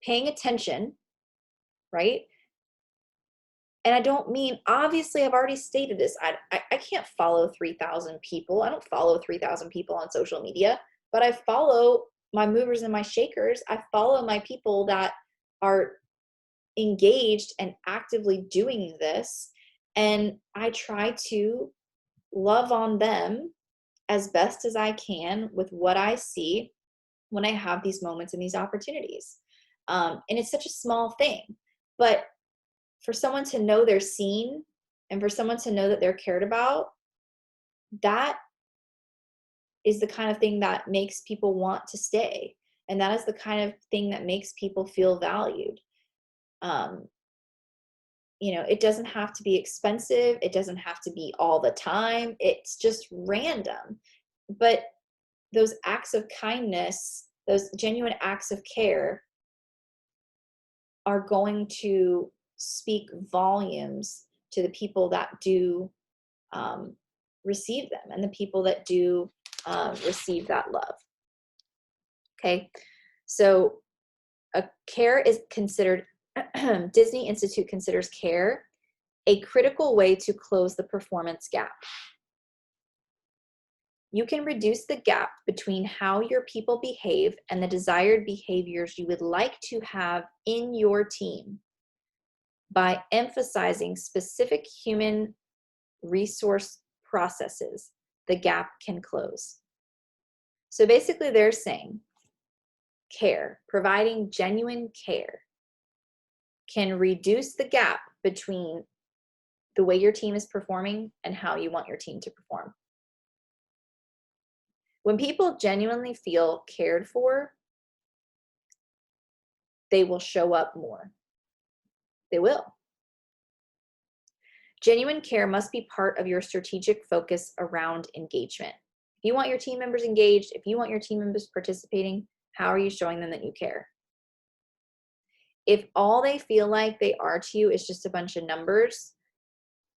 paying attention, right? And I don't mean, obviously, I've already stated this. I can't follow 3,000 people. I don't follow 3,000 people on social media, but I follow my movers and my shakers. I follow my people that are engaged and actively doing this. And I try to love on them as best as I can with what I see when I have these moments and these opportunities. And it's such a small thing, but for someone to know they're seen And for someone to know that they're cared about, that is the kind of thing that makes people want to stay. And that is the kind of thing that makes people feel valued. It doesn't have to be expensive. It doesn't have to be all the time. It's just random. But those acts of kindness, those genuine acts of care are going to speak volumes to the people that do receive them and the people that do receive that love. Okay, so care is considered, Disney Institute considers care a critical way to close the performance gap. You can reduce the gap between how your people behave and the desired behaviors you would like to have in your team by emphasizing specific human resource processes. The gap can close. So basically they're saying care, providing genuine care, can reduce the gap between the way your team is performing and how you want your team to perform. When people genuinely feel cared for, they will show up more. They will. Genuine care must be part of your strategic focus around engagement. If you want your team members engaged, if you want your team members participating, how are you showing them that you care? If all they feel like they are to you is just a bunch of numbers,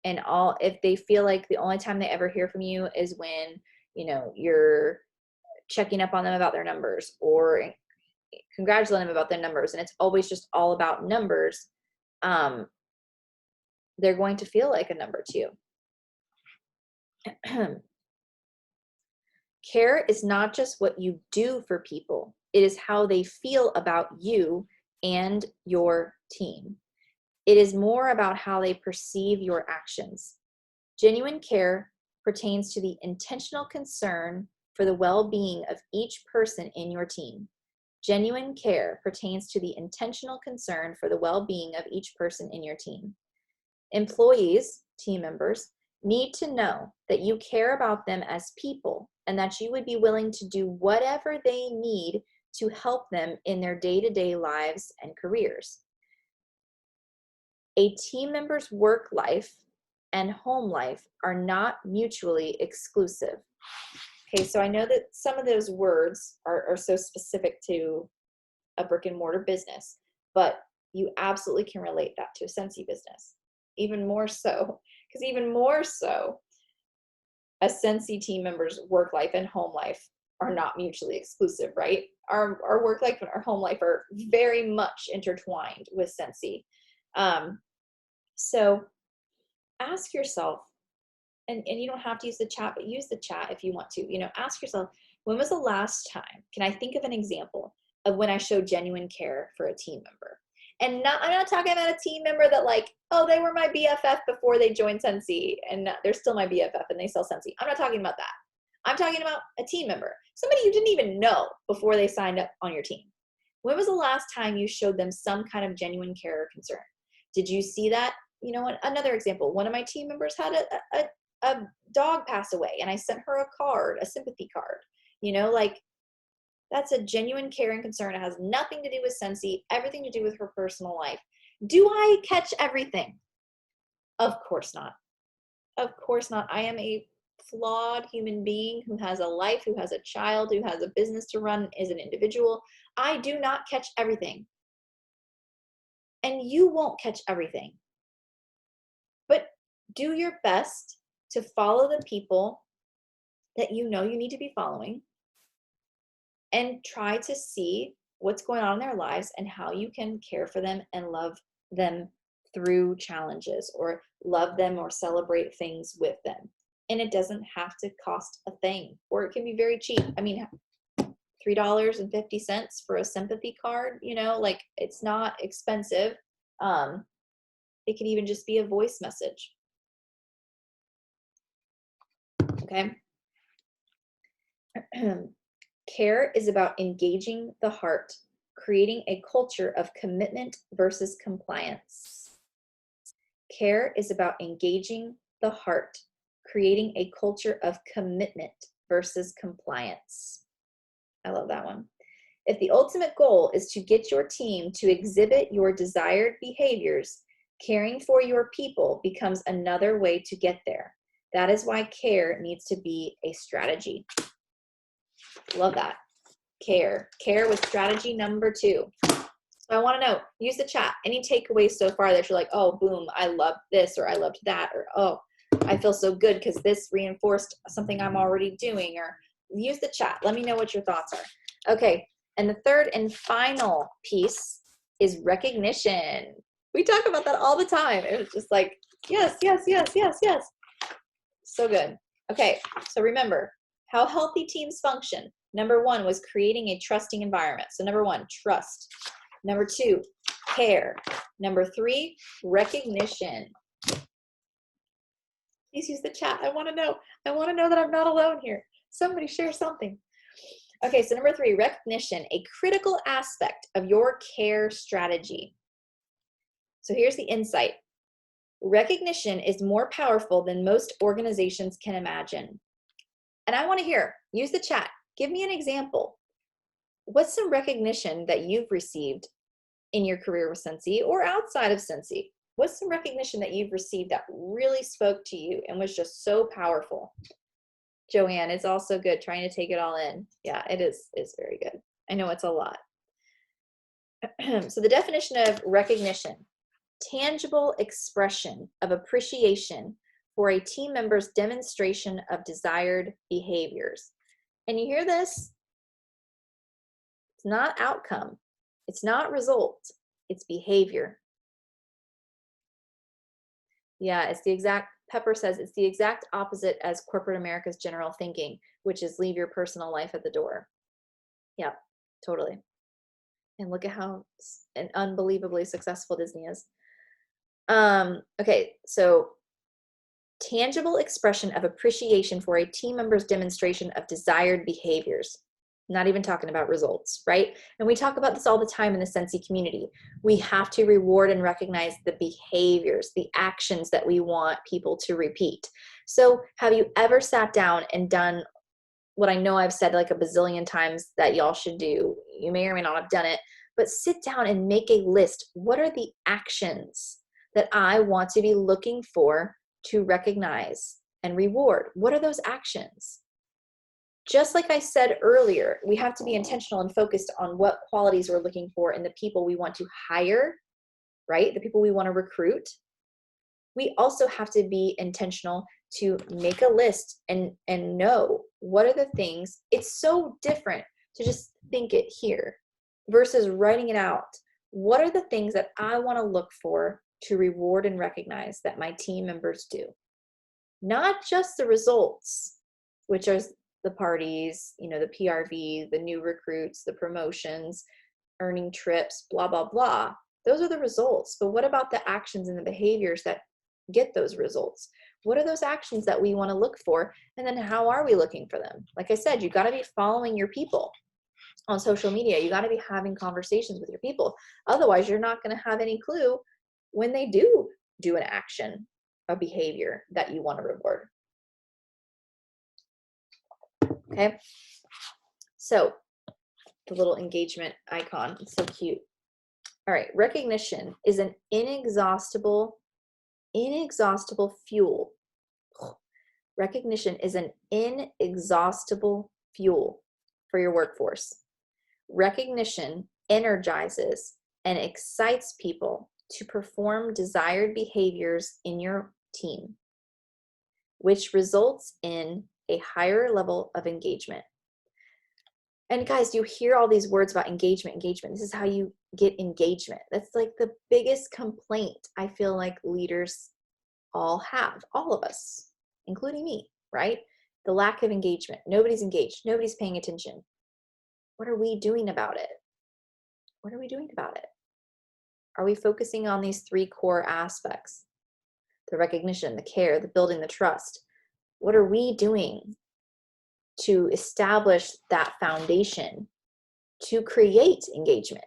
and if they feel like the only time they ever hear from you is when, you're checking up on them about their numbers or congratulating them about their numbers, and it's always just all about numbers, they're going to feel like a number to you. Care is not just what you do for people, it is how they feel about you and your team. It is more about how they perceive your actions. Genuine care pertains to the intentional concern for the well-being of each person in your team. Genuine care pertains to the intentional concern for the well-being of each person in your team. Employees, team members, need to know that you care about them as people and that you would be willing to do whatever they need to help them in their day-to-day lives and careers. A team member's work life and home life are not mutually exclusive. Okay, so I know that some of those words are so specific to a brick and mortar business, but you absolutely can relate that to a Scentsy business. Even more so, because even more so, a Scentsy team member's work life and home life are not mutually exclusive, right? Our work life and our home life are very much intertwined with Scentsy. So ask yourself, and you don't have to use the chat, but use the chat if you want to, ask yourself, when was the last time, can I think of an example of when I showed genuine care for a team member? And I'm not talking about a team member that they were my BFF before they joined Scentsy and they're still my BFF and they sell Scentsy. I'm not talking about that. I'm talking about a team member, somebody you didn't even know before they signed up on your team. When was the last time you showed them some kind of genuine care or concern? Did you see that? Another example, one of my team members had a dog pass away and I sent her a card, a sympathy card, that's a genuine care and concern. It has nothing to do with Scentsy, everything to do with her personal life. Do I catch everything? Of course not. Of course not. I am a flawed human being who has a life, who has a child, who has a business to run, is an individual. I do not catch everything. And you won't catch everything. But do your best to follow the people that you need to be following and try to see what's going on in their lives and how you can care for them and love them through challenges or love them or celebrate things with them. And it doesn't have to cost a thing, or it can be very cheap. I mean, $3.50 for a sympathy card, it's not expensive. It can even just be a voice message. Okay. Care is about engaging the heart, creating a culture of commitment versus compliance. Care is about engaging the heart, creating a culture of commitment versus compliance. I love that one. If the ultimate goal is to get your team to exhibit your desired behaviors, caring for your people becomes another way to get there. That is why care needs to be a strategy. Love that. Care. Care was strategy number 2. So I want to know, use the chat. Any takeaways so far that you're like, oh, boom, I loved this, or I loved that, or oh, I feel so good because this reinforced something I'm already doing, or use the chat. Let me know what your thoughts are. Okay, and the third and final piece is recognition. We talk about that all the time. It was just like, yes, yes, yes, yes, yes. So good. Okay, so remember, how healthy teams function. Number 1 was creating a trusting environment. So number 1, trust. Number 2, care. Number 3, recognition. Please use the chat. I want to know. I want to know that I'm not alone here. Somebody share something. Okay, so number 3, recognition, a critical aspect of your care strategy. So here's the insight. Recognition is more powerful than most organizations can imagine. And I want to hear, use the chat. Give me an example. What's some recognition that you've received in your career with Scentsy or outside of Scentsy? What's some recognition that you've received that really spoke to you and was just so powerful? Joanne, it's also good trying to take it all in. Yeah, it is. It's very good. I know it's a lot. So the definition of recognition, tangible expression of appreciation for a team member's demonstration of desired behaviors. And you hear this? It's not outcome. It's not result. It's behavior. Yeah, it's the exact, Pepper says it's the exact opposite as corporate America's general thinking, which is leave your personal life at the door. Yeah, totally. And look at how unbelievably successful Disney is. Okay, so tangible expression of appreciation for a team member's demonstration of desired behaviors. Not even talking about results, right? And we talk about this all the time in the Scentsy community. We have to reward and recognize the behaviors, the actions that we want people to repeat. So have you ever sat down and done what I know I've said like a bazillion times that y'all should do? You may or may not have done it, but sit down and make a list. What are the actions that I want to be looking for to recognize and reward? What are those actions? Just like I said earlier, we have to be intentional and focused on what qualities we're looking for in the people we want to hire, right? The people we want to recruit. We also have to be intentional to make a list and know what are the things. It's so different to just think it here versus writing it out. What are the things that I want to look for to reward and recognize that my team members do? Not just the results, which are the parties, you know, the PRV, the new recruits, the promotions, earning trips, blah, blah, blah. Those are the results. But what about the actions and the behaviors that get those results? What are those actions that we want to look for? And then how are we looking for them? Like I said, you got to be following your people on social media. You got to be having conversations with your people. Otherwise, you're not going to have any clue when they do an action, a behavior that you want to reward. Okay, so the little engagement icon, it's so cute. All right, recognition is an inexhaustible fuel. Recognition is an inexhaustible fuel for your workforce. Recognition energizes and excites people to perform desired behaviors in your team, which results in a higher level of engagement. And guys, you hear all these words about engagement. This is how you get engagement. That's like the biggest complaint I feel like leaders all have, all of us, including me, right? The lack of engagement. Nobody's engaged. Nobody's paying attention. What are we doing about it? What are we doing about it? Are we focusing on these 3 core aspects? The recognition, the care, the building, the trust. What are we doing to establish that foundation to create engagement?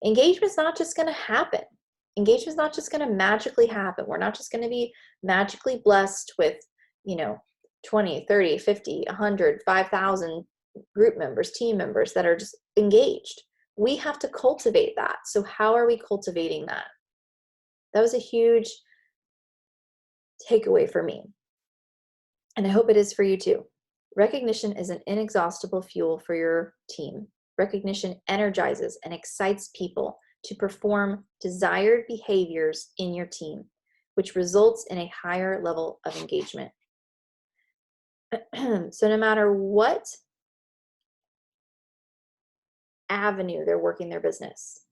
Engagement's not just going to happen. Engagement's not just going to magically happen. We're not just going to be magically blessed with, 20, 30, 50, 100, 5,000 group members, team members that are just engaged. We have to cultivate that. So how are we cultivating that? That was a huge takeaway for me. And I hope it is for you too. Recognition is an inexhaustible fuel for your team. Recognition energizes and excites people to perform desired behaviors in your team, which results in a higher level of engagement. So no matter what avenue they're working their business,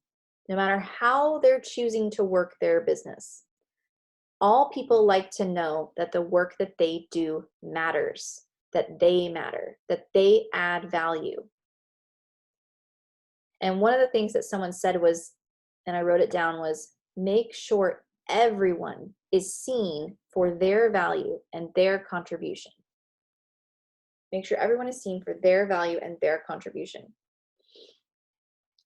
no matter how they're choosing to work their business, all people like to know that the work that they do matters, that they matter, that they add value. And one of the things that someone said was, and I wrote it down, was make sure everyone is seen for their value and their contribution. Make sure everyone is seen for their value and their contribution.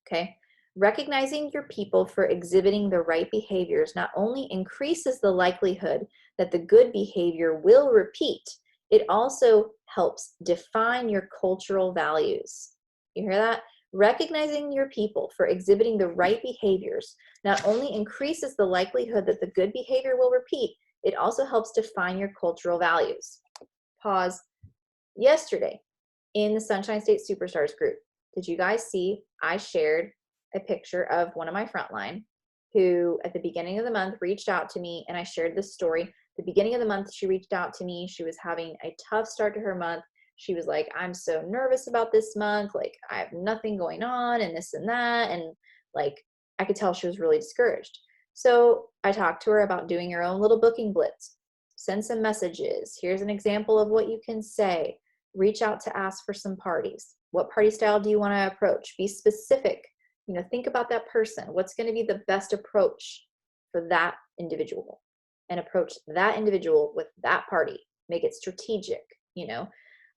Okay. Recognizing your people for exhibiting the right behaviors not only increases the likelihood that the good behavior will repeat, it also helps define your cultural values. You hear that? Recognizing your people for exhibiting the right behaviors not only increases the likelihood that the good behavior will repeat, it also helps define your cultural values. Pause. Yesterday in the Sunshine State Superstars group, did you guys see I shared a picture of one of my frontline who at the beginning of the month reached out to me, and I shared this story. At the beginning of the month, she reached out to me. She was having a tough start to her month. She was like, I'm so nervous about this month. Like, I have nothing going on and this and that. And like, I could tell she was really discouraged. So I talked to her about doing your own little booking blitz. Send some messages. Here's an example of what you can say. Reach out to ask for some parties. What party style do you want to approach? Be specific. Think about that person. What's going to be the best approach for that individual? And approach that individual with that party. Make it strategic,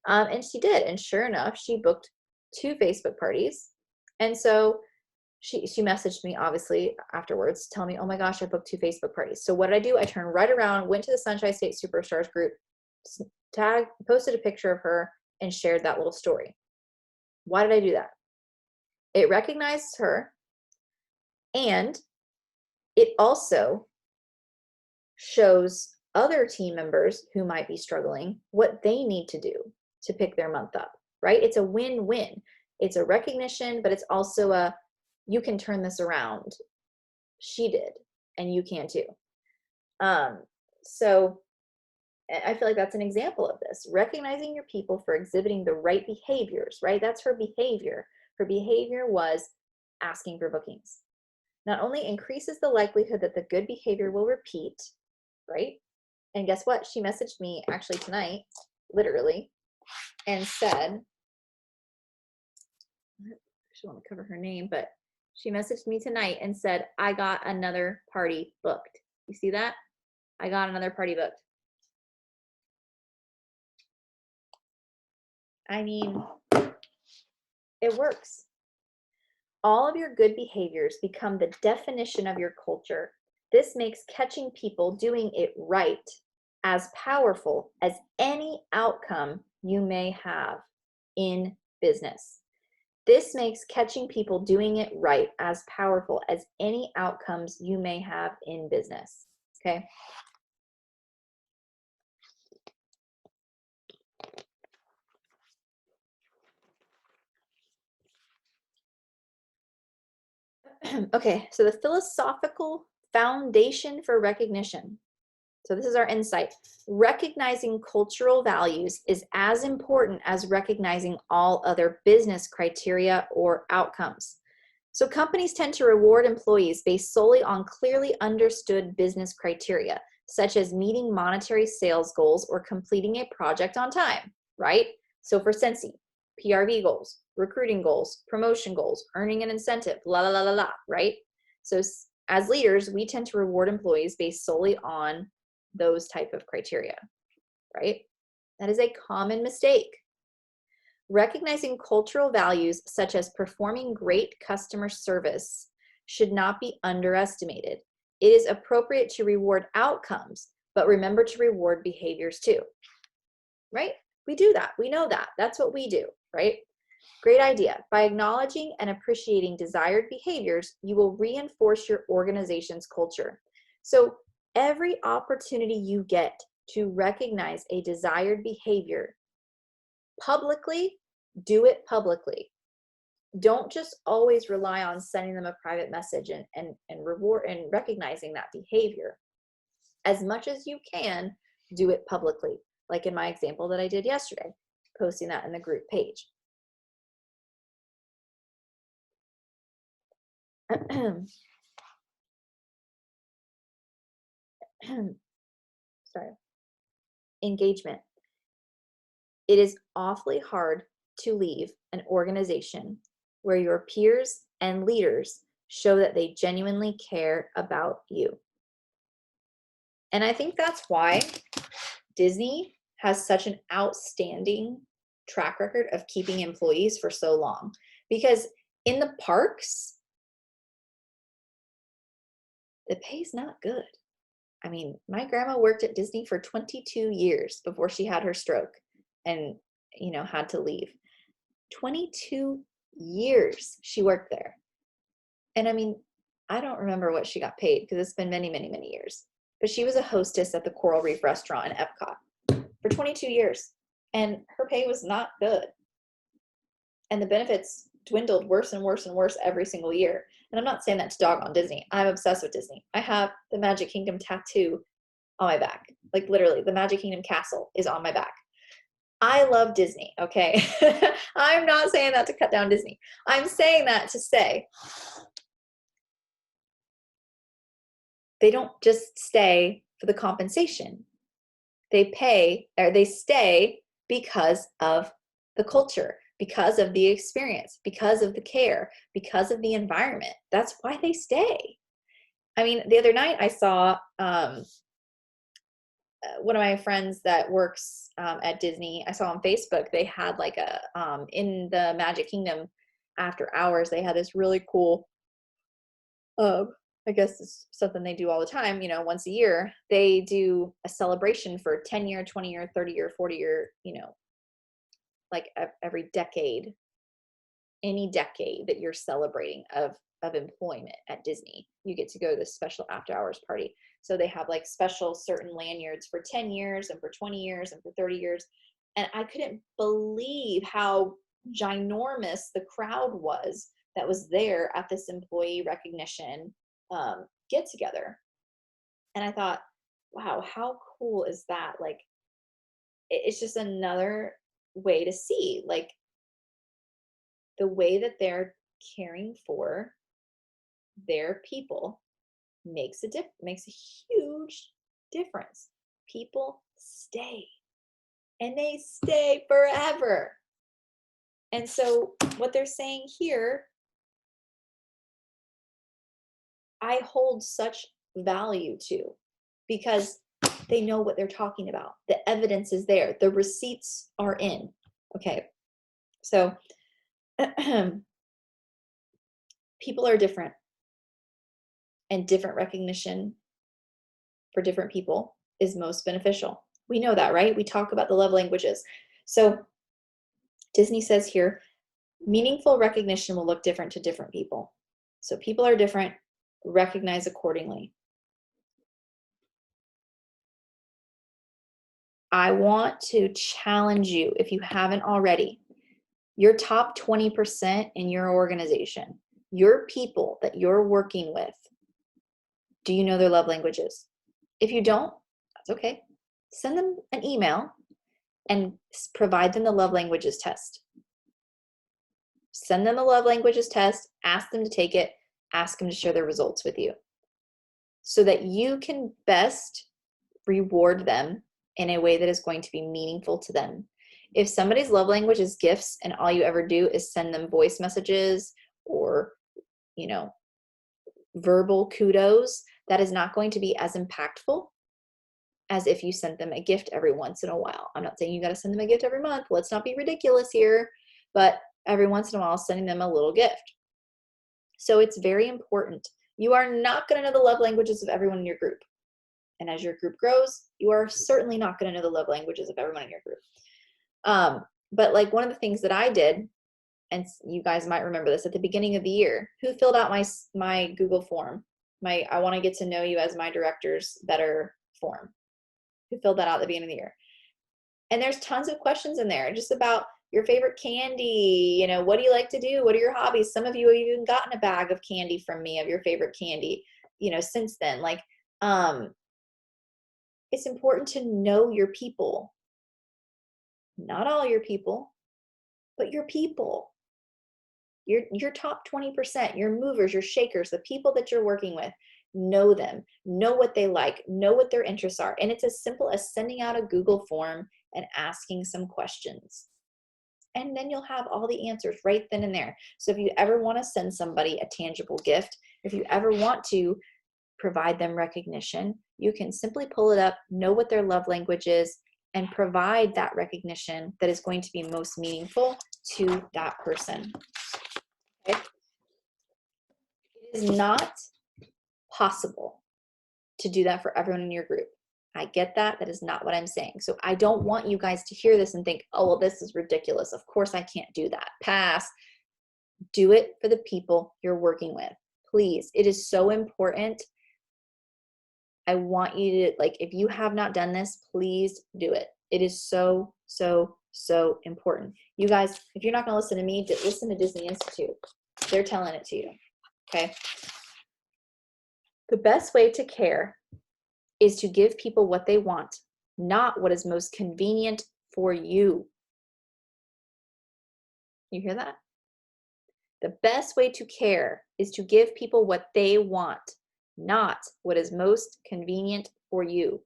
And she did. And sure enough, she booked 2 Facebook parties. And so she messaged me, obviously, afterwards, tell me, oh my gosh, I booked 2 Facebook parties. So what did I do? I turned right around, went to the Sunshine State Superstars group, posted a picture of her, and shared that little story. Why did I do that? It recognizes her, and it also shows other team members who might be struggling what they need to do to pick their month up, right? It's a win-win. It's a recognition, but it's also you can turn this around. She did, and you can too. So I feel like that's an example of this. Recognizing your people for exhibiting the right behaviors, right? That's her behavior. Her behavior was asking for bookings. Not only increases the likelihood that the good behavior will repeat, right? And guess what? She messaged me actually tonight, literally, and said, I actually want to cover her name, but she messaged me tonight and said, I got another party booked. You see that? I got another party booked. I mean, it works. All of your good behaviors become the definition of your culture. This makes catching people doing it right as powerful as any outcome you may have in business. This makes catching people doing it right as powerful as any outcomes you may have in business. Okay? Okay, so the philosophical foundation for recognition. So this is our insight. Recognizing cultural values is as important as recognizing all other business criteria or outcomes. So companies tend to reward employees based solely on clearly understood business criteria, such as meeting monetary sales goals or completing a project on time, right? So for Sensi, PRV goals, recruiting goals, promotion goals, earning an incentive, la la la la la, right? So as leaders, we tend to reward employees based solely on those type of criteria, right? That is a common mistake. Recognizing cultural values such as performing great customer service should not be underestimated. It is appropriate to reward outcomes, but remember to reward behaviors too, right? We do that. We know that. That's what we do, right? Great idea. By acknowledging and appreciating desired behaviors, you will reinforce your organization's culture. So every opportunity you get to recognize a desired behavior publicly, do it publicly. Don't just always rely on sending them a private message and reward and recognizing that behavior. As much as you can, do it publicly. Like in my example that I did yesterday, posting that in the group page. Sorry. Engagement. It is awfully hard to leave an organization where your peers and leaders show that they genuinely care about you. And I think that's why Disney has such an outstanding track record of keeping employees for so long. Because in the parks, the pay's not good. I mean, my grandma worked at Disney for 22 years before she had her stroke and, had to leave. 22 years she worked there. And I mean, I don't remember what she got paid because it's been many, many, many years. But she was a hostess at the Coral Reef restaurant in Epcot for 22 years. And her pay was not good. And the benefits dwindled worse and worse and worse every single year. And I'm not saying that to dog on Disney. I'm obsessed with Disney. I have the Magic Kingdom tattoo on my back. Like literally, the Magic Kingdom castle is on my back. I love Disney, okay? I'm not saying that to cut down Disney. I'm saying that to say they don't just stay for the compensation. They stay because of the culture, because of the experience, because of the care, because of the environment. That's why they stay. I mean, the other night I saw one of my friends that works at Disney. I saw on Facebook, they had like in the Magic Kingdom after hours, they had this really cool, I guess it's something they do all the time, once a year. They do a celebration for 10-year, 20-year, 30-year, 40-year, like every decade, any decade that you're celebrating of employment at Disney, you get to go to this special after hours party. So they have like special certain lanyards for 10 years and for 20 years and for 30 years. And I couldn't believe how ginormous the crowd was that was there at this employee recognition get together. And I thought, wow, how cool is that? Like, it's just another way to see like the way that they're caring for their people makes a huge difference. People stay, and they stay forever. And so what they're saying here, I hold such value to, because they know what they're talking about. The evidence is there. The receipts are in. Okay. So people are different, and different recognition for different people is most beneficial. We know that, right? We talk about the love languages. So Disney says here, meaningful recognition will look different to different people. So people are different, recognize accordingly. I want to challenge you, if you haven't already, your top 20% in your organization, your people that you're working with, do you know their love languages? If you don't, that's okay. Send them an email and provide them the love languages test. Send them the love languages test, ask them to take it, ask them to share their results with you so that you can best reward them in a way that is going to be meaningful to them. If somebody's love language is gifts and all you ever do is send them voice messages or, verbal kudos, that is not going to be as impactful as if you sent them a gift every once in a while. I'm not saying you got to send them a gift every month. Let's not be ridiculous here, but every once in a while, sending them a little gift. So it's very important You are not going to know the love languages of everyone in your group. And as your group grows, you are certainly not going to know the love languages of everyone in your group. But like one of the things that I did, and you guys might remember this, at the beginning of the year, who filled out my Google form, my I want to get to know you as my directors better form? Who filled that out at the beginning of the year? And there's tons of questions in there just about your favorite candy, you know, what do you like to do? What are your hobbies? Some of you have even gotten a bag of candy from me, of your favorite candy, you know, since then. Like, it's important to know your people. Not all your people, but your people. Your top 20%, your movers, your shakers, the people that you're working with, know them, know what they like, know what their interests are. And it's as simple as sending out a Google form and asking some questions. And then you'll have all the answers right then and there. So if you ever want to send somebody a tangible gift, if you ever want to provide them recognition, you can simply pull it up, know what their love language is, and provide that recognition that is going to be most meaningful to that person. Okay? It is not possible to do that for everyone in your group. I get that. That is not what I'm saying. So I don't want you guys to hear this and think, oh, well, this is ridiculous. Of course I can't do that. Pass. Do it for the people you're working with. Please. It is so important. I want you to, like, if you have not done this, please do it. It is so, so, so important. You guys, if you're not going to listen to me, listen to Disney Institute. They're telling it to you. Okay? The best way to care is to give people what they want, not what is most convenient for you. You hear that? The best way to care is to give people what they want, not what is most convenient for you.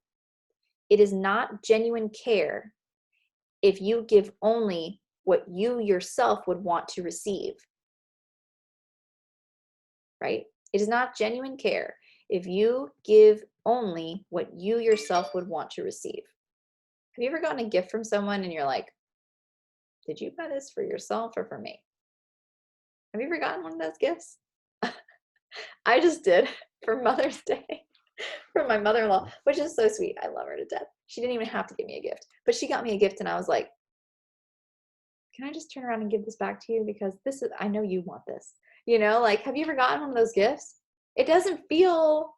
It is not genuine care if you give only what you yourself would want to receive. Right? It is not genuine care if you give only what you yourself would want to receive. Have you ever gotten a gift from someone and you're like, did you buy this for yourself or for me? Have you ever gotten one of those gifts? I just did for Mother's Day from my mother-in-law, which is so sweet. I love her to death. She didn't even have to give me a gift, but she got me a gift and I was like, can I just turn around and give this back to you? Because this is, I know you want this. You know, like, have you ever gotten one of those gifts? It doesn't feel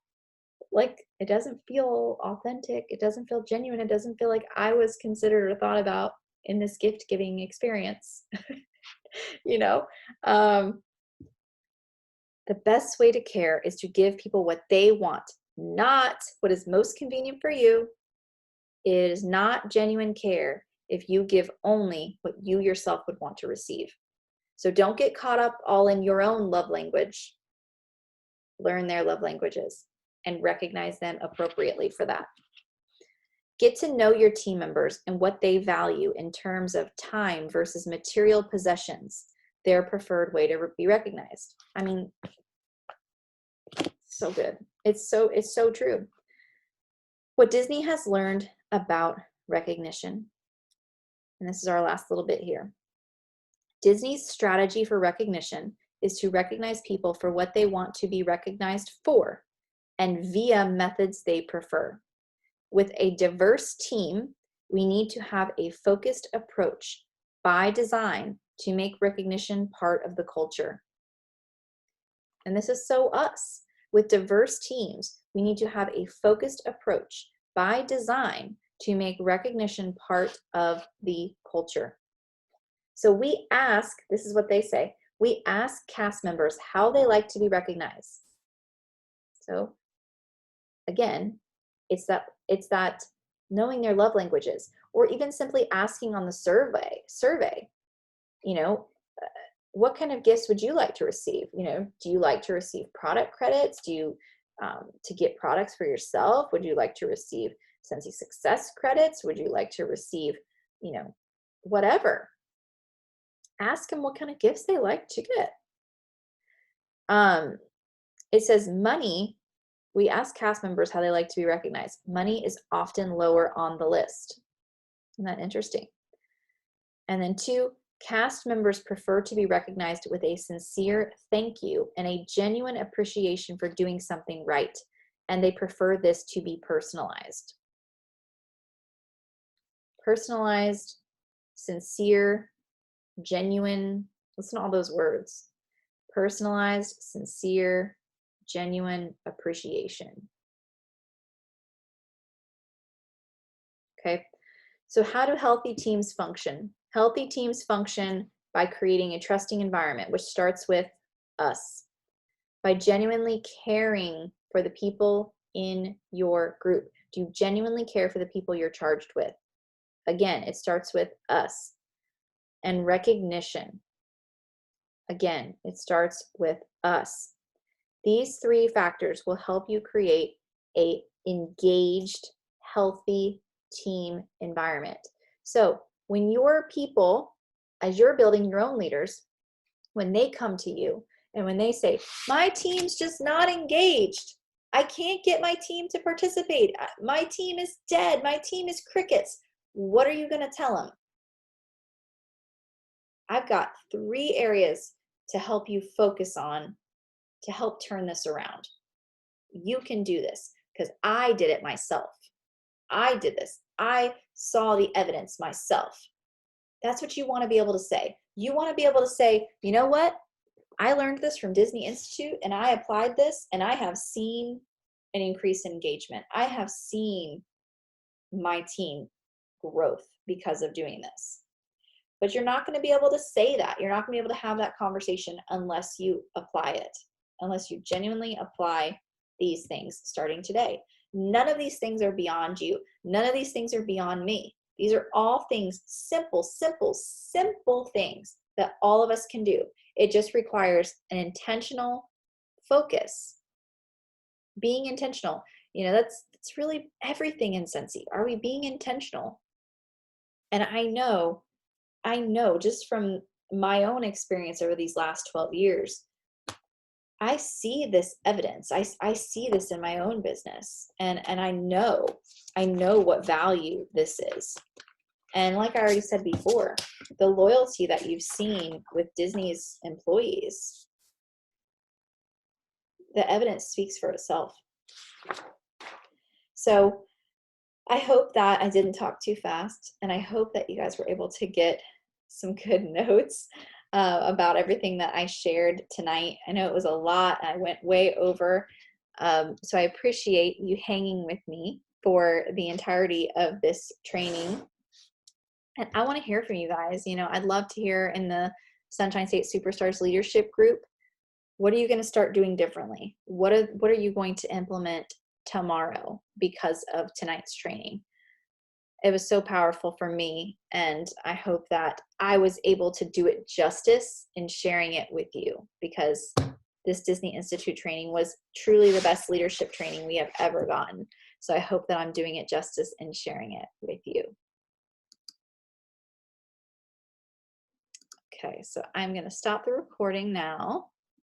authentic. It doesn't feel genuine. It doesn't feel like I was considered or thought about in this gift giving experience. You know, the best way to care is to give people what they want, not what is most convenient for you. It is not genuine care if you give only what you yourself would want to receive. So don't get caught up all in your own love language. Learn their love languages and recognize them appropriately for that. Get to know your team members and what they value in terms of time versus material possessions, their preferred way to be recognized. I mean, so good. It's so true. What Disney has learned about recognition, and this is our last little bit here. Disney's strategy for recognition is to recognize people for what they want to be recognized for and via methods they prefer. With a diverse team, we need to have a focused approach by design to make recognition part of the culture. And this is so us. With diverse teams, we need to have a focused approach by design to make recognition part of the culture. So we ask, this is what they say, we ask cast members how they like to be recognized. So again, it's that knowing their love languages, or even simply asking on the survey, you know, what kind of gifts would you like to receive? You know, do you like to receive product credits? Do you, to get products for yourself? Would you like to receive Sense of Success credits? Would you like to receive, you know, whatever? Ask them what kind of gifts they like to get. It says money. We ask cast members how they like to be recognized. Money is often lower on the list. Isn't that interesting? And then 2, Cast members prefer to be recognized with a sincere thank you and a genuine appreciation for doing something right, and they prefer this to be personalized. Personalized, sincere, genuine. Listen to all those words. Personalized, sincere, genuine appreciation. Okay, so how do healthy teams function? Healthy teams function by creating a trusting environment, which starts with us, by genuinely caring for the people in your group. Do you genuinely care for the people you're charged with? Again, it starts with us. And recognition. Again, it starts with us. These three factors will help you create a engaged, healthy team environment. So when your people, as you're building your own leaders, when they come to you and when they say, my team's just not engaged, I can't get my team to participate, my team is dead, my team is crickets, what are you going to tell them? I've got 3 areas to help you focus on to help turn this around. You can do this because I did it myself. I did this. I saw the evidence myself. That's what you want to be able to say. You want to be able to say, you know what? I learned this from Disney Institute and I applied this and I have seen an increase in engagement. I have seen my team growth because of doing this. But you're not going to be able to say that. You're not going to be able to have that conversation unless you apply it, unless you genuinely apply these things starting today. None of these things are beyond you. None of these things are beyond me. These are all things, simple, simple, simple things that all of us can do. It just requires an intentional focus. Being intentional, that's really everything in Scentsy. Are we being intentional? And I know just from my own experience over these last 12 years, I see this evidence. I see this in my own business, and I know what value this is. And like I already said before, the loyalty that you've seen with Disney's employees, the evidence speaks for itself. So I hope that I didn't talk too fast, and I hope that you guys were able to get some good notes about everything that I shared tonight. I know it was a lot. I went way over. So I appreciate you hanging with me for the entirety of this training. And I want to hear from you guys. I'd love to hear in the Sunshine State Superstars leadership group, what are you going to start doing differently? What are you going to implement tomorrow because of tonight's training? It was so powerful for me, and I hope that I was able to do it justice in sharing it with you, because this Disney Institute training was truly the best leadership training we have ever gotten. So I hope that I'm doing it justice in sharing it with you. Okay, so I'm going to stop the recording now.